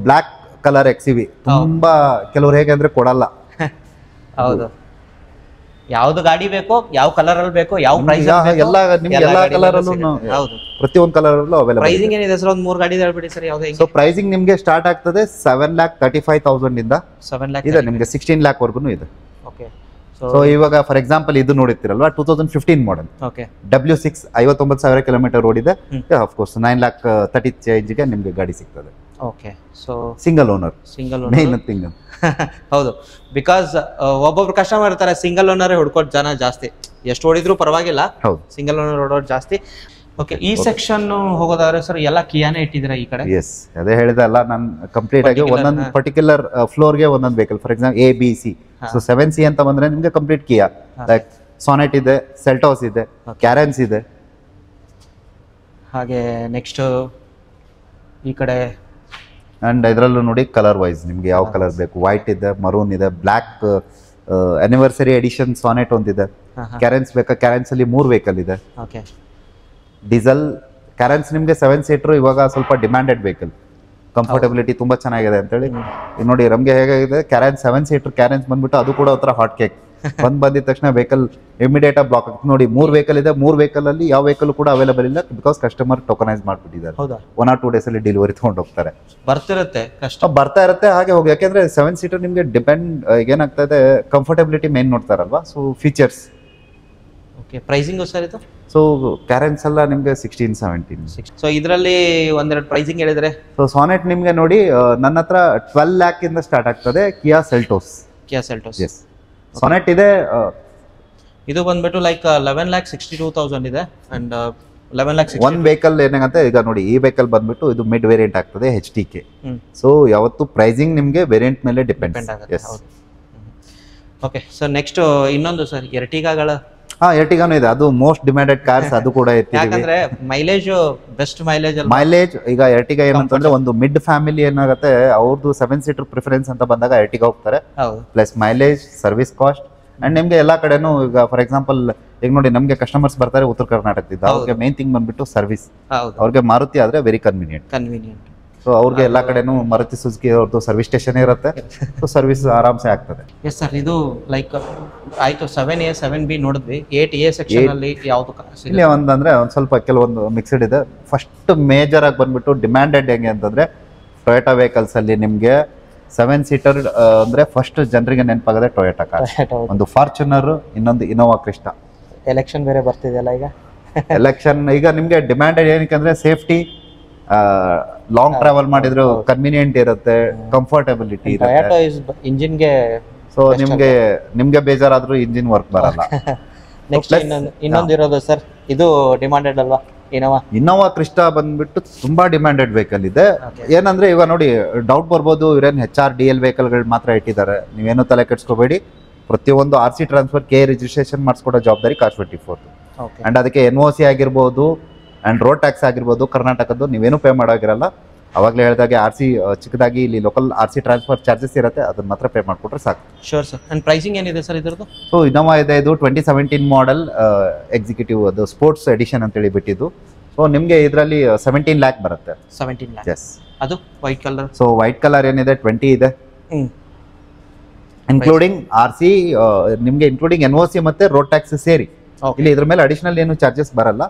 ಬ್ಲಾಕ್ ಕಲರ್ XUV ತುಂಬಾ ಕೆಲವ್ರು ಹೇಗೆ ಅಂದ್ರೆ ಕೊಡಲ್ಲ. ಹೌದು, ಯಾವ್ದು ಗಾಡಿ ಬೇಕೋ, ಯಾವ ಕಲರ್ ಅಲ್ಲಿ ಬೇಕೋ, ಯಾವ ಪ್ರೈಸ್ ಎಲ್ಲ ನಿಮ್ಗೆ ಎಲ್ಲಾ ಕಲರ್ ಅಲ್ಲೂ, ಹೌದು ಪ್ರತಿಯೊಂದು ಕಲರ್ ಅಲ್ಲೂ ಅವೈಲೇಬಲ್. ಪ್ರೈಸಿಂಗ್ ಏನಿದೆ ಸರ್, ಒಂದು 3 ಗಾಡಿ ಹೇಳ್ಬಿಡಿ ಸರ್, ಯಾವ್ದು? ಸೊ ಪ್ರೈಸಿಂಗ್ ನಿಮ್ಗೆ ಸ್ಟಾರ್ಟ್ ಆಗ್ತದೆ 7,35,000 ಇಂದ 7 lakh ಇದೆ, ನಿಮ್ಗೆ 16 lakh ವರ್ಗು ಇದೆ. ಓಕೆ. ಸೊ ಇವಾಗ ಫಾರ್ ಎಕ್ಸಾಂಪಲ್ ಇದು ನೋಡಿರ್ತೀರಲ್ವಾ, 2015 ಮಾಡೆಲ್. ಓಕೆ. W6 59,000 ಕಿಲೋಮೀಟರ್ ಓಡಿದೆ. ಆಫ್ ಕೋರ್ಸ್ 9,30,000 ಚೇಂಜ್ಗೆ ನಿಮ್ಗೆ ಗಾಡಿ ಸಿಗ್ತದೆ. Okay. So single owner. Main thing ಹೌದು, ಬಿಕಾಸ್ ಒಬ್ಬೊಬ್ರು ಕಸ್ಟಮರ್ ಇರ್ತಾರೆ ಸಿಂಗಲ್ ಓನರ್ ಹುಡ್ಕೋದು ಜನ ಜಾಸ್ತಿ, ಎಷ್ಟು ಓಡಿದ್ರು ಪರವಾಗಿಲ್ಲ, ಸಿಂಗಲ್ ಓನರ್ ಓಡೋದು ಜಾಸ್ತಿ. ಓಕೆ. ಈ ಸೆಕ್ಷನ್ ಹೋಗೋದಾದ್ರೆ ಸರ್ ಎಲ್ಲ ಕಿಯಾನೇ ಇಟ್ಟಿದ್ದೀರಾ ಈ ಕಡೆ? ಎಸ್, ಅದೇ ಹೇಳಿದೆ ಅಲ್ಲ, ನಾನು ಕಂಪ್ಲೀಟ್ ಆಗಿ ಒಂದೊಂದು ಪರ್ಟಿಕ್ಯುಲರ್ ಫ್ಲೋರ್ಗೆ ಒಂದೊಂದು vehicle. For example ABC, so 7C ಅಂತ ಬಂದ್ರೆ ನಿಮ್ಗೆ ಕಂಪ್ಲೀಟ್ ಕಿಯಾ, ಲೈಕ್ ಸಾನೆಟ್ ಇದೆ, ಸೆಲ್ಟೋಸ್ ಇದೆ, ಕ್ಯಾರೆನ್ಸ್ ಇದೆ. ಹಾಗೆ ನೆಕ್ಸ್ಟ್ ಈ ಕಡೆ ಅಂಡ್ ಇದರಲ್ಲೂ ನೋಡಿ ಕಲರ್ ವೈಸ್ ನಿಮ್ಗೆ ಯಾವ ಕಲರ್ ಬೇಕು, ವೈಟ್ ಇದೆ, ಮರೂನ್ ಇದೆ, ಬ್ಲ್ಯಾಕ್ ಆನಿವರ್ಸರಿ ಎಡಿಷನ್ ಸಾನೆಟ್ ಒಂದಿದೆ. ಕ್ಯಾರೆನ್ಸ್ ಬೇಕಾ, ಕ್ಯಾರೆನ್ಸ್ ಅಲ್ಲಿ 3 ವೆಹಿಕಲ್ ಇದೆ. ಓಕೆ. ಡೀಸೆಲ್ ಕ್ಯಾರೆನ್ಸ್ ನಿಮ್ಗೆ 7 ಸೀಟರ್ ಇವಾಗ ಸ್ವಲ್ಪ ಡಿಮ್ಯಾಂಡೆಡ್ ವೆಹಿಕಲ್, ಕಂಫರ್ಟಬಿಲಿಟಿ ತುಂಬಾ ಚೆನ್ನಾಗಿದೆ ಅಂತೇಳಿ. ಈಗ ನೋಡಿ ನಮ್ಗೆ ಹೇಗಾಗಿದೆ, ಕ್ಯಾರೆನ್ಸ್ 7 ಸೀಟರ್ ಕ್ಯಾರೆನ್ಸ್ ಬಂದ್ಬಿಟ್ಟು ಅದು ಕೂಡ ಒಂಥರ ಹಾಟ್ ಕೇಕ್. ಬಂದಿದ ತಕ್ಷಣ ವೆಹಿಕಲ್ ಇಮಿಡಿಯೇಟ್ ಆಗಿ ಬ್ಲಾಕ್ ಆಗ್ತದೆ. ನೋಡಿ 3 ವೆಹಿಕಲ್ ಇದೆ, 3 ವೆಹಿಕಲ್ ಅಲ್ಲಿ ಯಾವ ವೆಹಿಕಲ್ ಕೂಡ ಅವೈಲೇಬಲ್ ಇಲ್ಲ, ಬಿಕಾಸ್ ಕಸ್ಟಮರ್ ಟೋಕನೈಸ್ ಮಾಡ್ಬಿಟ್ಟಿದ್ದಾರೆ. 1 or 2 days ಅಲ್ಲಿ ಡೆಲಿವರಿ ತಗೊಂಡು ಹೋಗ್ತಾರೆ. ಬರ್ತಾ ಇರುತ್ತೆ ಹಾಗೆ ಹೋಗಿ, ಯಾಕೆಂದ್ರೆ 7 ಸೀಟರ್ ನಿಮ್ಗೆ ಡಿಪೆಂಡ್ ಏನಾಗ್ತಾ ಇದೆ, ಕಂಫರ್ಟಬಿಲಿಟಿ ಮೇನ್ ನೋಡ್ತಾರಲ್ವಾ, so features. Okay. Pricing sir ಇದು? ಸೊ ಕ್ಯಾರೆನ್ಸ್ ಎಲ್ಲ ನಿಮ್ಗೆ 16-17. ಸೊ ಇದರಲ್ಲಿ ಒಂದೆರಡು ಪ್ರೈಸಿಂಗ್ ಹೇಳಿದ್ರೆ, ಸೊ ಸಾನೆಟ್ ನಿಮ್ಗೆ ನೋಡಿ ನನ್ನ ಹತ್ರ 12 lakh ಇಂದ ಸ್ಟಾರ್ಟ್ ಆಗ್ತದೆ. ಕಿಯಾ ಸೆಲ್ಟೋಸ್. ಎಸ್. ಸಾನೆಟ್ ಇದೆ, ಇದು ಬಂದ್ಬಿಟ್ಟು ಲೈಕ್ 11,62,000 ಇದೆ. ಅಂಡ್ 11,60,000 ಒಂದ್ ವೆಹಿಕಲ್ ಏನಾಗತ್ತೆ, ಈಗ ನೋಡಿ ಈ ವೆಹಿಕಲ್ ಬಂದ್ಬಿಟ್ಟು ಇದು ಮಿಡ್ ವೇರಿಯಂಟ್ ಆಗ್ತದೆ, HTK. ಸೊ ಯಾವತ್ತು ಪ್ರೈಸಿಂಗ್ ನಿಮ್ಗೆ ವೇರಿಯಂಟ್ ಮೇಲೆ ಡಿಪೆಂಡ್ ಆಗುತ್ತೆ. Okay sir. ನೆಕ್ಸ್ಟ್ ಇನ್ನೊಂದು ಸರ್, ಎರ್ಟಿಗಾಗಳ. ಎರ್ಟಿಗಾನು ಇದೆ, ಅದು ಮೋಸ್ಟ್ ಡಿಮ್ಯಾಂಡೆಡ್ ಕಾರ್ಸ್, ಅದು ಕೂಡ ಯಾಕಂದ್ರೆ ಮೈಲೇಜ್ ಬೆಸ್ಟ್ ಮೈಲೇಜ್. ಈಗ ಎರ್ಟಿಗಾ ಏನಂತಂದ್ರೆ ಒಂದು ಮಿಡ್ ಫ್ಯಾಮಿಲಿ ಏನಾಗುತ್ತೆ, ಅವ್ರದ್ದು 7 ಸೀಟರ್ ಪ್ರಿಫರೆನ್ಸ್ ಅಂತ ಬಂದಾಗ ಎರ್ಟಿಗಾ ಹೋಗ್ತಾರೆ. Plus mileage, service cost, and ನಿಮ್ಗೆ ಎಲ್ಲಾ ಕಡೆನೂ ಈಗ ಫಾರ್ ಎಕ್ಸಾಂಪಲ್ ಈಗ ನೋಡಿ ನಮ್ಗೆ ಕಸ್ಟಮರ್ಸ್ ಬರ್ತಾರೆ ಉತ್ತರ ಕರ್ನಾಟಕದಿಂದ, ಅವ್ರಿಗೆ ಮೇನ್ ಥಿಂಗ್ ಬಂದ್ಬಿಟ್ಟು ಸರ್ವಿಸ್. ಅವ್ರಿಗೆ ಮಾರುತಿ ಆದ್ರೆ ವೆರಿ ಕನ್ವೀನಿಯಂಟ್. ಸೊ ಅವ್ರಿಗೆ ಎಲ್ಲಾ ಕಡೆನೂ ಮಾರುತಿ ಸುಜುಕಿ ಅವ್ರದ್ದು ಸರ್ವಿಸ್ ಸ್ಟೇಷನ್ ಇರುತ್ತೆ, ಸೊ ಸರ್ವಿಸ್ ಆರಾಮ್ಸೆ ಆಗ್ತದೆ. Yes sir. ಇದು ಲೈಕ್ ಆಯ್ತು 7A 7B ನೋಡಿದ್ವಿ, 8A ಸೆಕ್ಷನ್ ಅಲ್ಲಿ ಯಾವ್ದು ಇಲ್ಲಿ ಒಂದಂದ್ರೆ ಒಂದ್ ಸ್ವಲ್ಪ ಕೆಲವೊಂದು ಮಿಕ್ಸ್ಡ್ ಇದೆ. ಫಸ್ಟ್ ಮೇಜರ್ ಆಗಿ ಬಂದ್ಬಿಟ್ಟು ಡಿಮ್ಯಾಂಡೆಡ್ ಹೆಂಗೆ ಅಂತಂದ್ರೆ ಟೊಯೋಟಾ ವೆಹಿಕಲ್ಸ್ ಅಲ್ಲಿ ನಿಮ್ಗೆ 7 ಸೀಟರ್ ಅಂದ್ರೆ ಫಸ್ಟ್ ಜನರಿಗೆ ನೆನಪಾಗದೆ ಟೊಯೋಟಾ ಕಾರ್. ಒಂದು ಫಾರ್ಚುನರ್, ಇನ್ನೊಂದು ಇನೋವಾ ಕ್ರಿಸ್ಟಾ. ಎಲೆಕ್ಷನ್ ಬೇರೆ ಬರ್ತಿದೆಯಲ್ಲ ಈಗ. ಎಲೆಕ್ಷನ್ ಈಗ ನಿಮ್ಗೆ ಡಿಮ್ಯಾಂಡೆಡ್ ಏನಕ್ಕೆ ಅಂದ್ರೆ ಸೇಫ್ಟಿ, ಲಾಂಗ್ ಟ್ರಾವೆಲ್ ಮಾಡಿದ್ರು ಕನ್ವೀನಿಯಂಟ್ ಇರುತ್ತೆ, ಕಂಫರ್ಟಬಿಲಿಟಿ ಇರುತ್ತೆ. ಇಂಜಿನ್ಗೆ ಸೊ ನಿಮ್ಗೆ ಬೇಜಾರಾದ್ರೂ ಇಂಜಿನ್ ವರ್ಕ್ ಬರಲ್ಲ. ನೆಕ್ಸ್ಟ್ ಇನ್ನೊಂದು ಇರೋದು ಸರ್, ಇದು ಡಿಮ್ಯಾಂಡೆಡ್ ಅಲ್ವಾ, ಇನೋವಾ ಕ್ರಿಸ್ಟಾ ಬಂದ್ಬಿಟ್ಟು ತುಂಬಾ ಡಿಮ್ಯಾಂಡೆಡ್ ವೆಹಿಕಲ್ ಇದೆ. ಏನಂದ್ರೆ ಇವಾಗ ನೋಡಿ ಡೌಟ್ ಬರ್ಬೋದು, ಇವ್ರೇನ್ HR DL ವೆಹಿಕಲ್ ಗಳು ಮಾತ್ರ ಇಟ್ಟಿದ್ದಾರೆ, ನೀವೇನು ತಲೆ ಕೆಡ್ಸ್ಕೋಬೇಡಿ. ಪ್ರತಿಯೊಂದು ಆರ್ ಸಿ ಟ್ರಾನ್ಸ್ಫರ್ ಕೆ ರಿಜಿಸ್ಟ್ರೇಷನ್ ಮಾಡಿಸ್ಕೊಡೋ ಜವಾಬ್ದಾರಿ ಕಾರ್24. ಓಕೆ ಆ್ಯಂಡ್ ಅದಕ್ಕೆ NOC ಆಗಿರ್ಬೋದು ಆ್ಯಂಡ್ ರೋಡ್ ಟ್ಯಾಕ್ಸ್ ಆಗಿರ್ಬೋದು ಕರ್ನಾಟಕದ್ದು ನೀವೇನು ಪೇ ಮಾಡೋಗಿರಲ್ಲ. ಅವಾಗಲೇ ಹೇಳಿದಾಗೆ ಆರ್ ಸಿ ಚಿಕ್ಕದಾಗಿ ಇಲ್ಲಿ local R C transfer charges ಇರುತ್ತೆ, ಅದನ್ನ ಮಾತ್ರ ಪೇ ಮಾಡಿಕೊಟ್ರೆ ಸಾಕು. Sure sir. ಆ್ಯಂಡ್ ಪ್ರೈಸಿಂಗ್ ಏನಿದೆ ಸರ್ ಇದ್ರದ್ದು? ಸೊ ಇನೋವಾ ಇದೆ, ಇದು 2017 ಮಾಡೆಲ್ ಎಕ್ಸಿಕ್ಯೂಟಿವ್, ಅದು ಸ್ಪೋರ್ಟ್ಸ್ ಎಡಿಷನ್ ಅಂತೇಳಿ ಬಿಟ್ಟಿದ್ದು. ಸೊ ನಿಮಗೆ ಇದರಲ್ಲಿ 17 lakh ಬರುತ್ತೆ. 17 lakh. ಎಸ್. ಅದು white colour. So white colour ಏನಿದೆ 20 ಇದೆ, ಇನ್ಕ್ಲೂಡಿಂಗ್ ಆರ್ ಸಿ, ನಿಮಗೆ ಇನ್ಕ್ಲೂಡಿಂಗ್ NOC ಮತ್ತೆ ರೋಡ್ ಟ್ಯಾಕ್ಸ್ ಸೇರಿ. ಇಲ್ಲಿ ಇದ್ರ ಮೇಲೆ ಅಡಿಷನಲ್ ಏನು ಚಾರ್ಜಸ್ ಬರಲ್ಲ.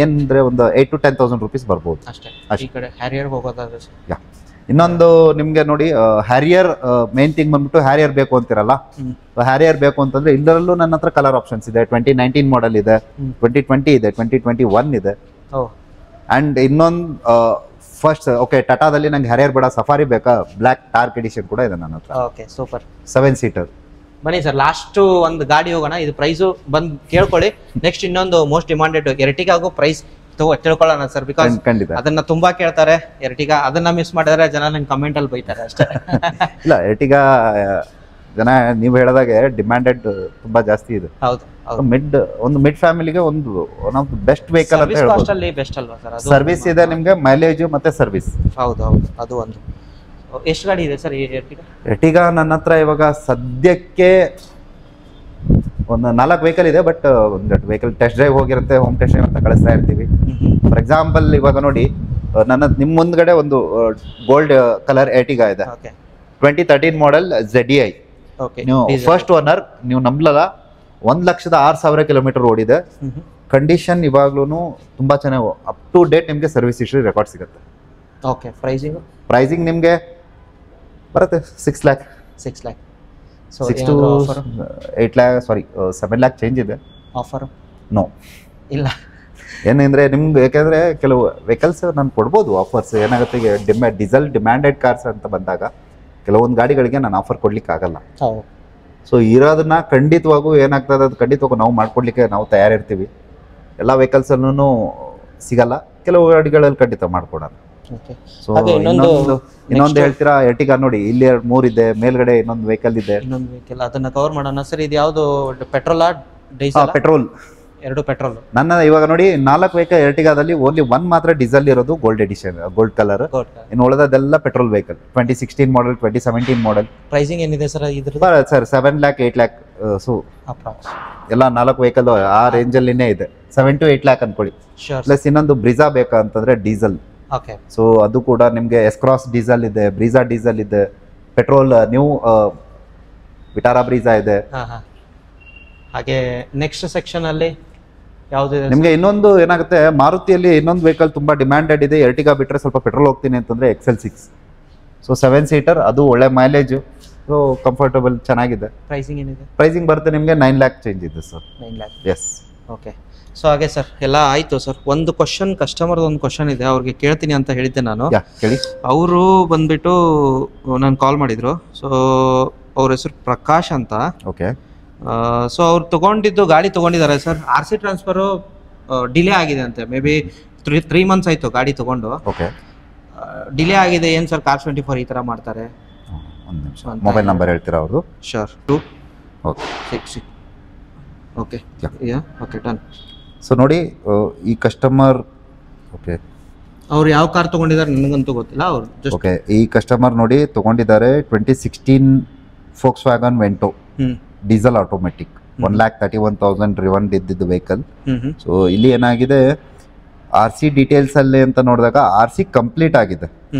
ಏನಂದ್ರೆ ಒಂದು 8 to 10,000 rupees ಬರ್ಬೋದು ಅಷ್ಟೇ. ಈ ಕಡೆ ಹ್ಯಾರಿಯರ್ ಹೋಗೋದಾದ್ರೆ ಯಾ. ಇನ್ನೊಂದು ನಿಮ್ಗೆ ನೋಡಿ, ಹ್ಯಾರಿಯರ್ ಮೇನ್ ಥಿಂಗ್ ಬಂದ್ಬಿಟ್ಟು ಹ್ಯಾರಿಯರ್ ಬೇಕು ಅಂತಿರಲ್ಲ. ಹ್ಯಾರಿಯರ್ ಬೇಕು ಅಂತಂದ್ರೆ ಇದರಲ್ಲೂ ನನ್ನ ಹತ್ರ ಕಲರ್ ಆಪ್ಷನ್ಸ್ ಇದೆ. 2019 ಮಾಡೆಲ್ ಇದೆ, 2020 ಇದೆ, 2021 ಇದೆ. ಅಂಡ್ ಇನ್ನೊಂದು ಫಸ್ಟ್ ಓಕೆ ಟಾಟಾದಲ್ಲಿ ನಂಗೆ ಹ್ಯಾರಿಯರ್ ಬೇಡ, ಸಫಾರಿ ಬೇಕಾ, ಬ್ಲ್ಯಾಕ್ ಡಾರ್ಕ್ ಎಡಿಷನ್ ಕೂಡ ಇದೆ ನನ್ನ ಹತ್ರ. Okay super. 7 seater. ಬನ್ನಿ ಸರ್, ಲಾಸ್ಟ್ ಒಂದು ಗಾಡಿ ಹೋಗೋಣ. ಇದು ಪ್ರೈಸು ಬಂದು ಕೇಳ್ಕೊಳ್ಳಿ. ನೆಕ್ಸ್ಟ್ ಇನ್ನೊಂದು ಮೋಸ್ಟ್ ಡಿಮಾಂಡೆಡ್ ಎರ್ಟಿಗಾಗೂ ಪ್ರೈಸ್ ತಿಳ್ಕೊಳ್ಳೋಣ ಸರ್, ಬಿಕಾಸ್ ಅದನ್ನ ತುಂಬಾ ಕೇಳ್ತಾರೆ. ಎರ್ಟಿಗಾ ಅದನ್ನ ಮಿಸ್ ಮಾಡಿದ್ರೆ ಜನ ನಂಗೆ ಕಮೆಂಟ್ ಅಲ್ಲಿ ಬೈತಾರೆ ಅಷ್ಟೇ. ಇಲ್ಲ, ಎರ್ಟಿಗಾ ಜನ ನೀವು ಹೇಳಿದಾಗೆ ಡಿಮ್ಯಾಂಡೆಡ್ ತುಂಬಾ ಜಾಸ್ತಿ ಇದೆ. ಹೌದು, ಒಂದು ಮಿಡ್ ಫ್ಯಾಮಿಲಿಗೆ ಒಂದು ಒನ್ ಆಫ್ ಬೆಸ್ಟ್ ವೆಹಿಕಲ್ ಅಂತ ಹೇಳ್ಬೋದು. ಬೆಸ್ಟ್ ಅಲ್ವಾ ಸರ್? ಸರ್ವಿಸ್ ಇದೆ ನಿಮ್ಗೆ, ಮೈಲೇಜ್ ಮತ್ತೆ ಸರ್ವಿಸ್. ಹೌದು, ಅದು ಒಂದು. ಎಷ್ಟು ಗಾಡಿ ಇದೆ ಸರ್ ಈ ಎರ್ಟಿಗಾ? ಎರ್ಟಿಗಾ ನನ್ನ ಹತ್ರ ಇವಾಗ ಸದ್ಯಕ್ಕೆ ಒಂದು 4 ವೆಹಿಕಲ್ ಇದೆ. ಬಟ್ ಒಂದು ವೆಹಿಕಲ್ ಟೆಸ್ಟ್ ಡ್ರೈವ್ ಹೋಗಿರುತ್ತೆ, ಹೋಮ್ ಟೆಸ್ಟ್ ಡ್ರೈವ್ ಅಂತ ಕಳಿಸ್ತಾ ಇರ್ತೀವಿ. ಫಾರ್ ಎಕ್ಸಾಂಪಲ್ ಇವಾಗ ನೋಡಿ, ನಿಮ್ಮ ಮುಂದ್ಗಡೆ ಒಂದು ಗೋಲ್ಡ್ ಕಲರ್ ಎರ್ಟಿಗಾ ಇದೆ, 2013 ಮಾಡೆಲ್ ZDI. ನೀವು ಫಸ್ಟ್ ಓನರ್, ನೀವು ನಂಬಲಲ್ಲ, 1,06,000 ಕಿಲೋಮೀಟರ್ ಓಡಿದೆ. ಕಂಡೀಷನ್ ಇವಾಗ್ಲೂ ತುಂಬಾ ಚೆನ್ನಾಗಿ ಅಪ್ ಟು ಡೇಟ್ ನಿಮಗೆ ಸರ್ವಿಸ್ ಹಿಸ್ಟ್ರಿ ರೆಕಾರ್ಡ್ ಸಿಗುತ್ತೆ. ಓಕೆ. ಪ್ರೈಸಿಂಗ್ ನಿಮಗೆ ಬರುತ್ತೆ 6 lakh. 6 lakh. 6 to 8 lakh, sorry 7 lakh change ಇದೆ. ಆಫರ್ ನೋ ಇಲ್ಲ. ಏನಂದ್ರೆ ನಿಮ್ಗೆ ಯಾಕಂದ್ರೆ ಕೆಲವು ವೆಹಿಕಲ್ಸ್ ನಾನು ಕೊಡ್ಬೋದು ಆಫರ್ಸ್. ಏನಾಗುತ್ತೆ, ಈಗ ಡೀಸೆಲ್ ಡಿಮ್ಯಾಂಡೆಡ್ ಕಾರ್ಸ್ ಅಂತ ಬಂದಾಗ ಕೆಲವೊಂದು ಗಾಡಿಗಳಿಗೆ ನಾನು ಆಫರ್ ಕೊಡ್ಲಿಕ್ಕೆ ಆಗಲ್ಲ. ಸೊ ಇರೋದನ್ನ ಖಂಡಿತವಾಗೂ ಏನಾಗ್ತದೆ, ಅದು ಖಂಡಿತವಾಗೂ ನಾವು ಮಾಡ್ಕೊಡ್ಲಿಕ್ಕೆ ನಾವು ತಯಾರಿರ್ತೀವಿ. ಎಲ್ಲ ವೆಹಿಕಲ್ಸಲ್ಲೂ ಸಿಗಲ್ಲ, ಕೆಲವು ಗಾಡಿಗಳಲ್ಲಿ ಖಂಡಿತ ಮಾಡ್ಕೊಡೋಣ. ಸೊ ಇನ್ನೊಂದು ಹೇಳ್ತೀರಾ, ಎರ್ಟಿಗಾ ನೋಡಿ ಇಲ್ಲಿ 3 ಇದೆ, ಮೇಲ್ಗಡೆ ಇನ್ನೊಂದು ವೆಹಿಕಲ್ ಇದೆ. ಅದನ್ನ ಕವರ್ ಮಾಡೋಣ ಸರ್. ಇದು ಯಾವುದು, ಪೆಟ್ರೋಲಾ ಡೀಸೆಲ್? ಪೆಟ್ರೋಲ್. 2 ಪೆಟ್ರೋಲ್. ನನ್ನ ಇವಾಗ ನೋಡಿ 4 ವೆಹಿಕಲ್ ಎರ್ಟಿಗಾದಲ್ಲಿ ಓನ್ಲಿ 1 ಮಾತ್ರ ಡೀಸೆಲ್ ಇರೋದು, ಗೋಲ್ಡ್ ಎಡಿಷನ್, ಗೋಲ್ಡ್ ಕಲರ್. ಇನ್ನು ಉಳಿದದೆಲ್ಲ petrol vehicle. 2016 model, 2017 model. Pricing ಏನಿದೆ ಸರ್ ಇದ್ರ? Sir 7 lakh, 8 lakh. ಸೊ ಎಲ್ಲ 4 ವೆಹಿಕಲ್ ಆ ರೇಂಜಲ್ಲಿನೇ ಇದೆ. 7 to 8 lakh ಅನ್ಕೊಳ್ಳಿ. ಪ್ಲಸ್ ಇನ್ನೊಂದು ಬ್ರಿಜಾ ಬೇಕಾ ಅಂತಂದ್ರೆ ಡೀಸೆಲ್. ಸೊ ಅದು ಕೂಡ ನಿಮ್ಗೆ ಎಸ್ಕ್ರಾಸ್ ಡೀಸೆಲ್ ಇದೆ, ಬ್ರೀಜಾ ಡೀಸೆಲ್ ಇದೆ, ಪೆಟ್ರೋಲ್ ನ್ಯೂ ವಿಟಾರಾ ಬ್ರೀಜಾ ಇದೆ. ಹಾಗೆ ನೆಕ್ಸ್ಟ್ ಸೆಕ್ಷನ್ ಅಲ್ಲಿ ಯಾವ್ದು ನಿಮ್ಗೆ ಇನ್ನೊಂದು ಏನಾಗುತ್ತೆ, ಮಾರುತಿಯಲ್ಲಿ ಇನ್ನೊಂದು ವೆಹಿಕಲ್ ತುಂಬಾ ಡಿಮ್ಯಾಂಡೆಡ್ ಇದೆ. ಎರ್ಟಿಗಾ ಬಿಟ್ರೆ ಸ್ವಲ್ಪ ಪೆಟ್ರೋಲ್ ಹೋಗ್ತೀನಿ ಅಂತಂದ್ರೆ XL6. ಸೊ 7 seater, ಅದು ಒಳ್ಳೆ ಮೈಲೇಜ್, ಸೊ ಕಂಫರ್ಟಬಲ್, ಚೆನ್ನಾಗಿದೆ. ಪ್ರೈಸಿಂಗ್ ಏನಿದೆ? ಪ್ರೈಸಿಂಗ್ ಬರುತ್ತೆ ನಿಮ್ಗೆ 9 lakh ಚೇಂಜ್ ಇದೆ sir. 9 lakh. Yes. Okay. So ಹಾಗೆ ಸರ್ ಎಲ್ಲ ಆಯ್ತು ಸರ್. ಒಂದು ಕ್ವಶನ್, ಕಸ್ಟಮರ್ದು ಒಂದು ಕ್ವಶನ್ ಇದೆ, ಅವ್ರಿಗೆ ಕೇಳ್ತೀನಿ ಅಂತ ಹೇಳಿದ್ದೆ ನಾನು. ಹೇಳಿ. ಅವರು ಬಂದ್ಬಿಟ್ಟು ನಾನು ಕಾಲ್ ಮಾಡಿದ್ರು. ಸೊ ಅವ್ರ ಹೆಸರು ಪ್ರಕಾಶ್ ಅಂತ. ಓಕೆ. ಸೊ ಅವ್ರು ಗಾಡಿ ತಗೊಂಡಿದ್ದಾರೆ ಸರ್. RC ಟ್ರಾನ್ಸ್ಫರು ಡಿಲೇ ಆಗಿದೆ ಅಂತೆ. ಮೇ ಬಿ 3 months ಆಯ್ತು ಗಾಡಿ ತಗೊಂಡು. ಓಕೆ. ಡಿಲೇ ಆಗಿದೆ. ಏನು ಸರ್ ಕಾರ್24 ಈ ಥರ ಮಾಡ್ತಾರೆ? ಒಂದು ನಿಮಿಷ, ಮೊಬೈಲ್ ನಂಬರ್ ಹೇಳ್ತೀರಾ ಅವ್ರದ್ದು? Sure. 266. Okay. Okay, done. So ನೋಡಿ, ಈ ಕಸ್ಟಮರ್, ಓಕೆ, ಅವ್ರು ಯಾವ ಕಾರ್ ತಗೊಂಡಿದ್ದಾರೆ ನನಗಂತೂ ಗೊತ್ತಿಲ್ಲ. ಅವ್ರು ಜಸ್ಟ್ ಓಕೆ, ಈ ಕಸ್ಟಮರ್ ನೋಡಿ ತಗೊಂಡಿದ್ದಾರೆ 2016 Volkswagen Vento ಡೀಸೆಲ್ ಆಟೋಮೆಟಿಕ್. 1,31,000 ರಿವನ್ ಇದ್ದಿದ್ದು ವೆಹಿಕಲ್. ಸೊ ಇಲ್ಲಿ ಏನಾಗಿದೆ, RC ಡೀಟೇಲ್ಸ್ ಅಲ್ಲಿ ಅಂತ ನೋಡಿದಾಗ RC ಕಂಪ್ಲೀಟ್ ಆಗಿದೆ.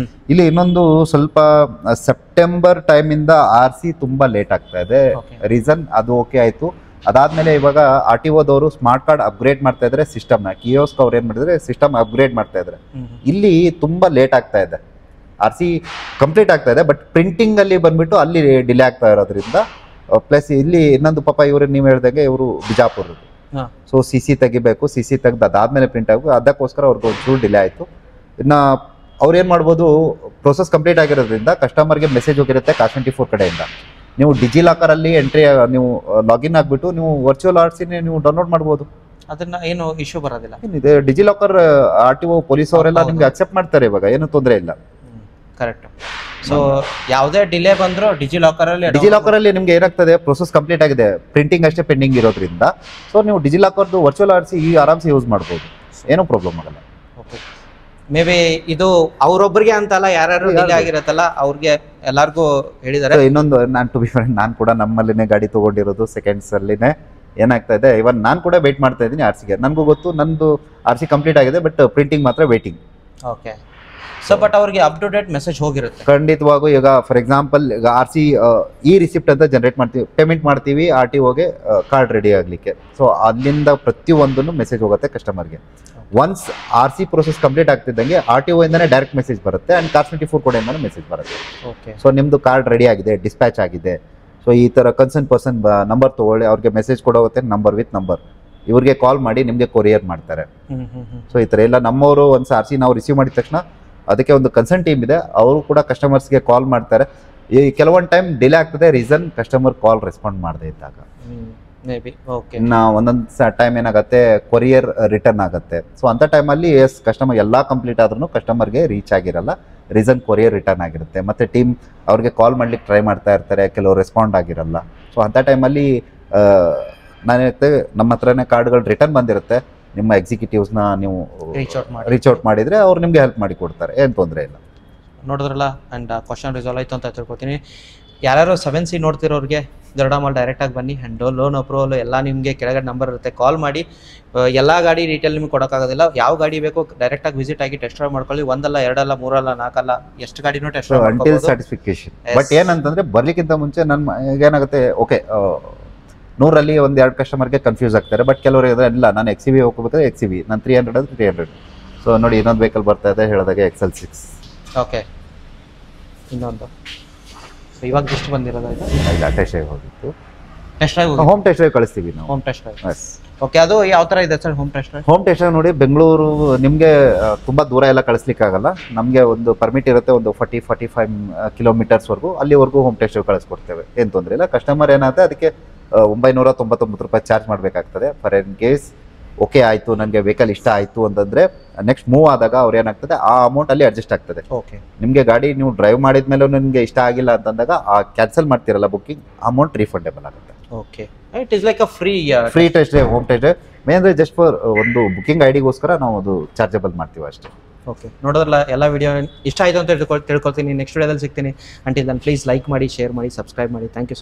ಇಲ್ಲಿ ಇನ್ನೊಂದು ಸ್ವಲ್ಪ ಸೆಪ್ಟೆಂಬರ್ ಟೈಮ್ ಇಂದ RC ತುಂಬಾ ಲೇಟ್ ಆಗ್ತಾ ಇದೆ. ರೀಸನ್ ಅದು ಓಕೆ ಆಯ್ತು. ಅದಾದ್ಮೇಲೆ ಇವಾಗ RTOದವರು ಸ್ಮಾರ್ಟ್ ಕಾರ್ಡ್ ಅಪ್ಗ್ರೇಡ್ ಮಾಡ್ತಾ ಇದ್ದಾರೆ ಸಿಸ್ಟಮ್ನ. ಕಿಯೋಸ್ಕ್ ಅವ್ರು ಏನ್ ಮಾಡಿದ್ರೆ ಸಿಸ್ಟಮ್ ಅಪ್ಗ್ರೇಡ್ ಮಾಡ್ತಾ ಇದ್ದಾರೆ. ಇಲ್ಲಿ ತುಂಬಾ ಲೇಟ್ ಆಗ್ತಾ ಇದೆ. RC ಕಂಪ್ಲೀಟ್ ಆಗ್ತಾ ಇದೆ, ಬಟ್ ಪ್ರಿಂಟಿಂಗ್ ಅಲ್ಲಿ ಬಂದ್ಬಿಟ್ಟು ಅಲ್ಲಿ ಡಿಲೇ ಆಗ್ತಾ ಇರೋದ್ರಿಂದ. ಪ್ಲಸ್ ಇಲ್ಲಿ ಇನ್ನೊಂದು ಪಾಪ ಇವರು ನೀವು ಹೇಳ್ದಂಗೆ ಇವರು ಬಿಜಾಪುರ. ಸೊ CC ತೆಗಿಬೇಕು, CC ತೆಗ್ದು ಅದಾದ್ಮೇಲೆ ಪ್ರಿಂಟ್ ಆಗಬೇಕು. ಅದಕ್ಕೋಸ್ಕರ ಅವ್ರಿಗೆ ಒಂಚೂರು ಡಿಲೇ ಆಯ್ತು. ಇನ್ನ ಅವ್ರು ಏನ್ ಮಾಡ್ಬೋದು, ಪ್ರೊಸೆಸ್ ಕಂಪ್ಲೀಟ್ ಆಗಿರೋದ್ರಿಂದ ಕಸ್ಟಮರ್ಗೆ ಮೆಸೇಜ್ ಹೋಗಿರುತ್ತೆ ಕಾರ್24 ಕಡೆಯಿಂದ. ನೀವು ಡಿಜಿಲಾಕರ್ ಅಲ್ಲಿ ಎಂಟ್ರಿ, ನೀವು ಲಾಗಿನ್ ಆಗ್ಬಿಟ್ಟು ನೀವು ವರ್ಚುವಲ್ RC ನೀವು ಡೌನ್ಲೋಡ್ ಮಾಡ್ಬೋದು. ಅದನ್ನ ಏನು ಇಶ್ಯೂ ಬರೋದಿಲ್ಲ. ಏನಿದೆ, ಡಿಜಿಲಾಕರ್ RTO ಪೊಲೀಸ್ ಅವರೆಲ್ಲ ನಿಮ್ಗೆ ಅಕ್ಸೆಪ್ಟ್ ಮಾಡ್ತಾರೆ ಇವಾಗ, ಏನು ತೊಂದರೆ ಇಲ್ಲ. ಕರೆಕ್ಟ್. ಸೊ ಯಾವುದೇ ಡಿಲೇ ಬಂದರೂ ಡಿಜಿಲಾಕರಲ್ಲಿ ನಿಮ್ಗೆ ಏನಾಗ್ತದೆ, ಪ್ರೊಸೆಸ್ ಕಂಪ್ಲೀಟ್ ಆಗಿದೆ, ಪ್ರಿಂಟಿಂಗ್ ಅಷ್ಟೇ ಪೆಂಡಿಂಗ್ ಇರೋದ್ರಿಂದ ಸೊ ನೀವು ಡಿಜಿಲಾಕರ್ದು ವರ್ಚುವಲ್ ಆರ್ಸಿ ಆರಾಮ್ಸೆ ಯೂಸ್ ಮಾಡ್ಬೋದು, ಏನೂ ಪ್ರಾಬ್ಲಮ್ ಆಗಲ್ಲ. ಮೇ ಬಿ ಇದು ಅವ್ರೊಬ್ರಿಗೆ ಅಂತಲ್ಲ, ಯಾರು ಡಿಲೇ ಆಗಿರತ್ತಲ್ಲ ಅವ್ರಿಗೆ ಎಲ್ಲರಿಗೂ ಹೇಳಿದ್ದಾರೆ. ಇನ್ನೊಂದು ನಾನು ಟು ಬಿ ಫ್ರೆಂಡ್, ನಾನು ಕೂಡ ನಮ್ಮಲ್ಲಿನೇ ಗಾಡಿ ತೊಗೊಂಡಿರೋದು ಸೆಕೆಂಡ್ಸ್ ಅಲ್ಲಿನೇ. ಏನಾಗ್ತಾ ಇದೆ, ಇವನ್ ನಾನು ಕೂಡ ವೇಟ್ ಮಾಡ್ತಾ ಇದ್ದೀನಿ ಆರ್ಸಿಗೆ. ನನಗೂ ಗೊತ್ತು ನಂದು ಆರ್ಸಿ ಕಂಪ್ಲೀಟ್ ಆಗಿದೆ, ಬಟ್ ಪ್ರಿಂಟಿಂಗ್ ಮಾತ್ರ ವೇಟಿಂಗ್. ಓಕೆ. ಸೊ ಬಟ್ ಅವ್ರಿಗೆ ಅಪ್ ಟು ಡೇಟ್ ಮೆಸೇಜ್ ಹೋಗಿರುತ್ತೆ ಖಂಡಿತವಾಗೂ. ಈಗ ಫಾರ್ ಎಕ್ಸಾಂಪಲ್ ಈಗ ಆರ್ಸಿ ಈ ರಿಸಿಪ್ಟ್ ಅಂತ ಜನರೇಟ್ ಮಾಡ್ತೀವಿ, ಪೇಮೆಂಟ್ ಮಾಡ್ತೀವಿ RTOಗೆ ಕಾರ್ಡ್ ರೆಡಿ ಆಗಲಿಕ್ಕೆ. ಸೊ ಅಲ್ಲಿಂದ ಪ್ರತಿಯೊಂದನ್ನು ಮೆಸೇಜ್ ಹೋಗುತ್ತೆ ಕಸ್ಟಮರ್ಗೆ. ಒನ್ಸ್ ಆರ್ಸಿ ಪ್ರೊಸೆಸ್ ಕಂಪ್ಲೀಟ್ ಆಗ್ತಿದ್ದಂಗೆ RTO ಇಂದಾನೆ ಡೈರೆಕ್ಟ್ ಮೆಸೇಜ್ ಬರುತ್ತೆ ಅಂಡ್ Cars24 ಕಡೆಯಿಂದಾನೆ ಮೆಸೇಜ್ ಬರುತ್ತೆ. ಓಕೆ. ಸೊ ನಿಮ್ಮದು ಕಾರ್ಡ್ ರೆಡಿ ಆಗಿದೆ, ಡಿಸ್ಪ್ಯಾಚ್ ಆಗಿದೆ, ಸೊ ಈ ಥರ ಕನ್ಸರ್ನ್ ಪರ್ಸನ್ ನಂಬರ್ ತೊಗೊಳ್ಳಿ, ಅವ್ರಿಗೆ ಮೆಸೇಜ್ ಕೊಡೋಗುತ್ತೆ, ನಂಬರ್ ವಿತ್ ನಂಬರ್ ಇವ್ರಿಗೆ ಕಾಲ್ ಮಾಡಿ ನಿಮಗೆ ಕೊರಿಯರ್ ಮಾಡ್ತಾರೆ. ಸೊ ಈ ಥರ ಎಲ್ಲ ನಮ್ಮವರು ಒಂದು ಆರ್ಸಿ ನಾವು ರಿಸೀವ್ ಮಾಡಿದ ತಕ್ಷಣ ಅದಕ್ಕೆ ಒಂದು ಕನ್ಸರ್ನ್ ಟೀಮ್ ಇದೆ, ಅವರು ಕೂಡ ಕಸ್ಟಮರ್ಸ್ಗೆ ಕಾಲ್ ಮಾಡ್ತಾರೆ. ಈ ಕೆಲವೊಂದು ಟೈಮ್ ಡಿಲೇ ಆಗ್ತದೆ, ರೀಸನ್ ಕಸ್ಟಮರ್ ಕಾಲ್ ರೆಸ್ಪಾಂಡ್ ಮಾಡದೇ ಇದ್ದಾಗ. May be. ಓಕೆ. ಇನ್ನು ಒಂದೊಂದು ಟೈಮ್ ಏನಾಗುತ್ತೆ, ಕೊರಿಯರ್ ರಿಟರ್ನ್ ಆಗುತ್ತೆ. ಸೊ ಅಂಥ ಟೈಮಲ್ಲಿ ಕಸ್ಟಮರ್ ಎಲ್ಲ ಕಂಪ್ಲೀಟ್ ಆದ್ರೂ ಕಸ್ಟಮರ್ಗೆ ರೀಚ್ ಆಗಿರಲ್ಲ, ರೀಸನ್ ಕೊರಿಯರ್ ರಿಟರ್ನ್ ಆಗಿರುತ್ತೆ. ಮತ್ತು ಟೀಮ್ ಅವ್ರಿಗೆ ಕಾಲ್ ಮಾಡ್ಲಿಕ್ಕೆ ಟ್ರೈ ಮಾಡ್ತಾ ಇರ್ತಾರೆ, ಕೆಲವರು ರೆಸ್ಪಾಂಡ್ ಆಗಿರಲ್ಲ. ಸೊ ಅಂಥ ಟೈಮಲ್ಲಿ ನಾನು ಹೇಳ್ತೇವೆ, ನಮ್ಮ ಹತ್ರನೇ ಕಾರ್ಡ್ಗಳು ರಿಟರ್ನ್ ಬಂದಿರುತ್ತೆ, ನಿಮ್ಮ ಎಕ್ಸಿಕ್ಯೂಟಿವ್ಸ್ನ ನೀವು ರೀಚ್ ಔಟ್ ಮಾಡಿದರೆ ಅವ್ರು ನಿಮಗೆ ಹೆಲ್ಪ್ ಮಾಡಿ ಕೊಡ್ತಾರೆ, ಏನು ತೊಂದರೆ ಇಲ್ಲ. ನೋಡಿದ್ರಲ್ಲ. ಆ್ಯಂಡ್ ಕ್ವಶನ್ ರಿಸಾಲ್ವ್ ಆಯಿತು ಅಂತ ತಿಳ್ಕೊತೀನಿ. ಯಾರ್ಯಾರು 7C ನೋಡ್ತಿರೋರಿಗೆ ಗರುಡ ಮಾಲ್ ಡೈರೆಕ್ಟಾಗಿ ಬನ್ನಿ. ಆ್ಯಂಡ್ ಲೋನ್ ಅಪ್ರೂವಲ್ ಎಲ್ಲ ನಿಮಗೆ ಕೆಳಗಡೆ ನಂಬರ್ ಇರುತ್ತೆ, ಕಾಲ್ ಮಾಡಿ. ಎಲ್ಲ ಗಾಡಿ ಡೀಟೇಲ್ ನಿಮ್ಗೆ ಕೊಡೋಕ್ಕಾಗೋದಿಲ್ಲ, ಯಾವ ಗಾಡಿ ಬೇಕೋ ಡೈರೆಕ್ಟಾಗಿ ವಿಸಿಟ್ ಆಗಿ ಟೆಸ್ಟ್ ಡ್ರೈವ್ ಮಾಡ್ಕೊಳ್ಳಿ. ಒಂದಲ್ಲ, ಎರಡಲ್ಲ, ಮೂರಲ್ಲ, ನಾಲ್ಕಲ್ಲ, ಎಷ್ಟು ಗಾಡಿನೂ test drive until satisfaction. But ಏನಂತಂದರೆ ಬರಲಿಕ್ಕಿಂತ ಮುಂಚೆ ನನ್ನ ಏನಾಗುತ್ತೆ, ಓಕೆ 100ರಲ್ಲಿ 1-2 ಕಸ್ಟಮರ್ಗೆ ಕನ್ಫ್ಯೂಸ್ ಆಗ್ತಾರೆ. ಬಟ್ ಕೆಲವರು ಇಲ್ಲ, ನಾನು XCV ಹೋಗ್ಬೇಕಾದ್ರೆ XCV, ನಾನು 300 ಅಂದರೆ 300. ಸೊ ನೋಡಿ, ಇನ್ನೊಂದು ವೆಹಿಕಲ್ ಬರ್ತಾ ಇದೆ ಹೇಳಿದಾಗೆ XL6. ಓಕೆ. ಇನ್ನೊಂದು ಇವಾಗ ಎಷ್ಟು ಬಂದಿರೋದು ಇದು? ಟೆಸ್ಟ್ ಡ್ರೈವ್ ಹೋಗಿತ್ತು. Test drive home test drive ಕಳಿಸ್ತೀವಿ ನಾವು. Home test drive. ಓಕೆ. ಅದು ಯಾವ ಥರ ಇದೆ sir home test drive? Home test drive ನೋಡಿ, ಬೆಂಗಳೂರು ನಿಮಗೆ ತುಂಬ ದೂರ ಎಲ್ಲ ಕಳಿಸ್ಲಿಕ್ಕಾಗಲ್ಲ. ನಮಗೆ ಒಂದು ಪರ್ಮಿಟ್ ಇರುತ್ತೆ, ಒಂದು 40-45 ಕಿಲೋಮೀಟರ್ಸ್ವರೆಗೂ, ಅಲ್ಲಿವರೆಗೂ ಹೋಮ್ ಟೆಸ್ಟ್ ಡ್ರೈವ್ ಕಳಿಸ್ಕೊಡ್ತೇವೆ, ಏನು ತೊಂದರೆ ಇಲ್ಲ. ಕಸ್ಟಮರ್ ಏನಾಗುತ್ತೆ ಅದಕ್ಕೆ 999 ರೂಪಾಯಿ ಚಾರ್ಜ್ ಮಾಡಬೇಕಾಗ್ತದೆ. ಫಾರ್ ಇನ್ ಕೇಸ್ ಓಕೆ ಆಯಿತು, ನನಗೆ ವೆಹಿಕಲ್ ಇಷ್ಟ ಆಯಿತು ಅಂತಂದರೆ ನೆಕ್ಸ್ಟ್ ಮೂವ್ ಆದಾಗ ಅವ್ರು ಏನಾಗ್ತದೆ ಆ ಅಮೌಂಟಲ್ಲಿ ಅಡ್ಜಸ್ಟ್ ಆಗ್ತದೆ. ಓಕೆ. ನಿಮಗೆ ಗಾಡಿ ನೀವು ಡ್ರೈವ್ ಮಾಡಿದ ಮೇಲೂ ನಿಮಗೆ ಇಷ್ಟ ಆಗಿಲ್ಲ ಅಂತಂದಾಗ ಆ ಕ್ಯಾನ್ಸಲ್ ಮಾಡ್ತಿರಲ್ಲ ಬುಕ್ಕಿಂಗ್, ಅಮೌಂಟ್ ರೀಫಂಡೇಬಲ್ ಆಗುತ್ತೆ. Okay. It is like a free test drive, home test drive. Main ಅಂದರೆ ಜಸ್ಟ್ ಫಾರ್ ಒಂದು ಬುಕ್ಕಿಂಗ್ ಐಡಿಗೋಸ್ಕರ ನಾವು ಅದು ಚಾರ್ಜಬಲ್ ಮಾಡ್ತೀವಿ ಅಷ್ಟೇ. ಓಕೆ. ನೋಡೋದ್ರಲ್ಲ, ಎಲ್ಲ ವಿಡಿಯೋ ಇಷ್ಟ ಆಯಿತು ಅಂತ ತಿಳ್ಕೊಳ್ತೀನಿ. ನೆಕ್ಸ್ಟ್ ವಿಡಿಯೋದಲ್ಲಿ ಸಿಗ್ತೀನಿ. ಅಂಟಿಲ್ ದೆನ್ ಪ್ಲೀಸ್ ಲೈಕ್ ಮಾಡಿ, ಶೇರ್ ಮಾಡಿ, ಸಬ್ಸ್ಕ್ರೈಬ್ ಮಾಡಿ. Thank you so much.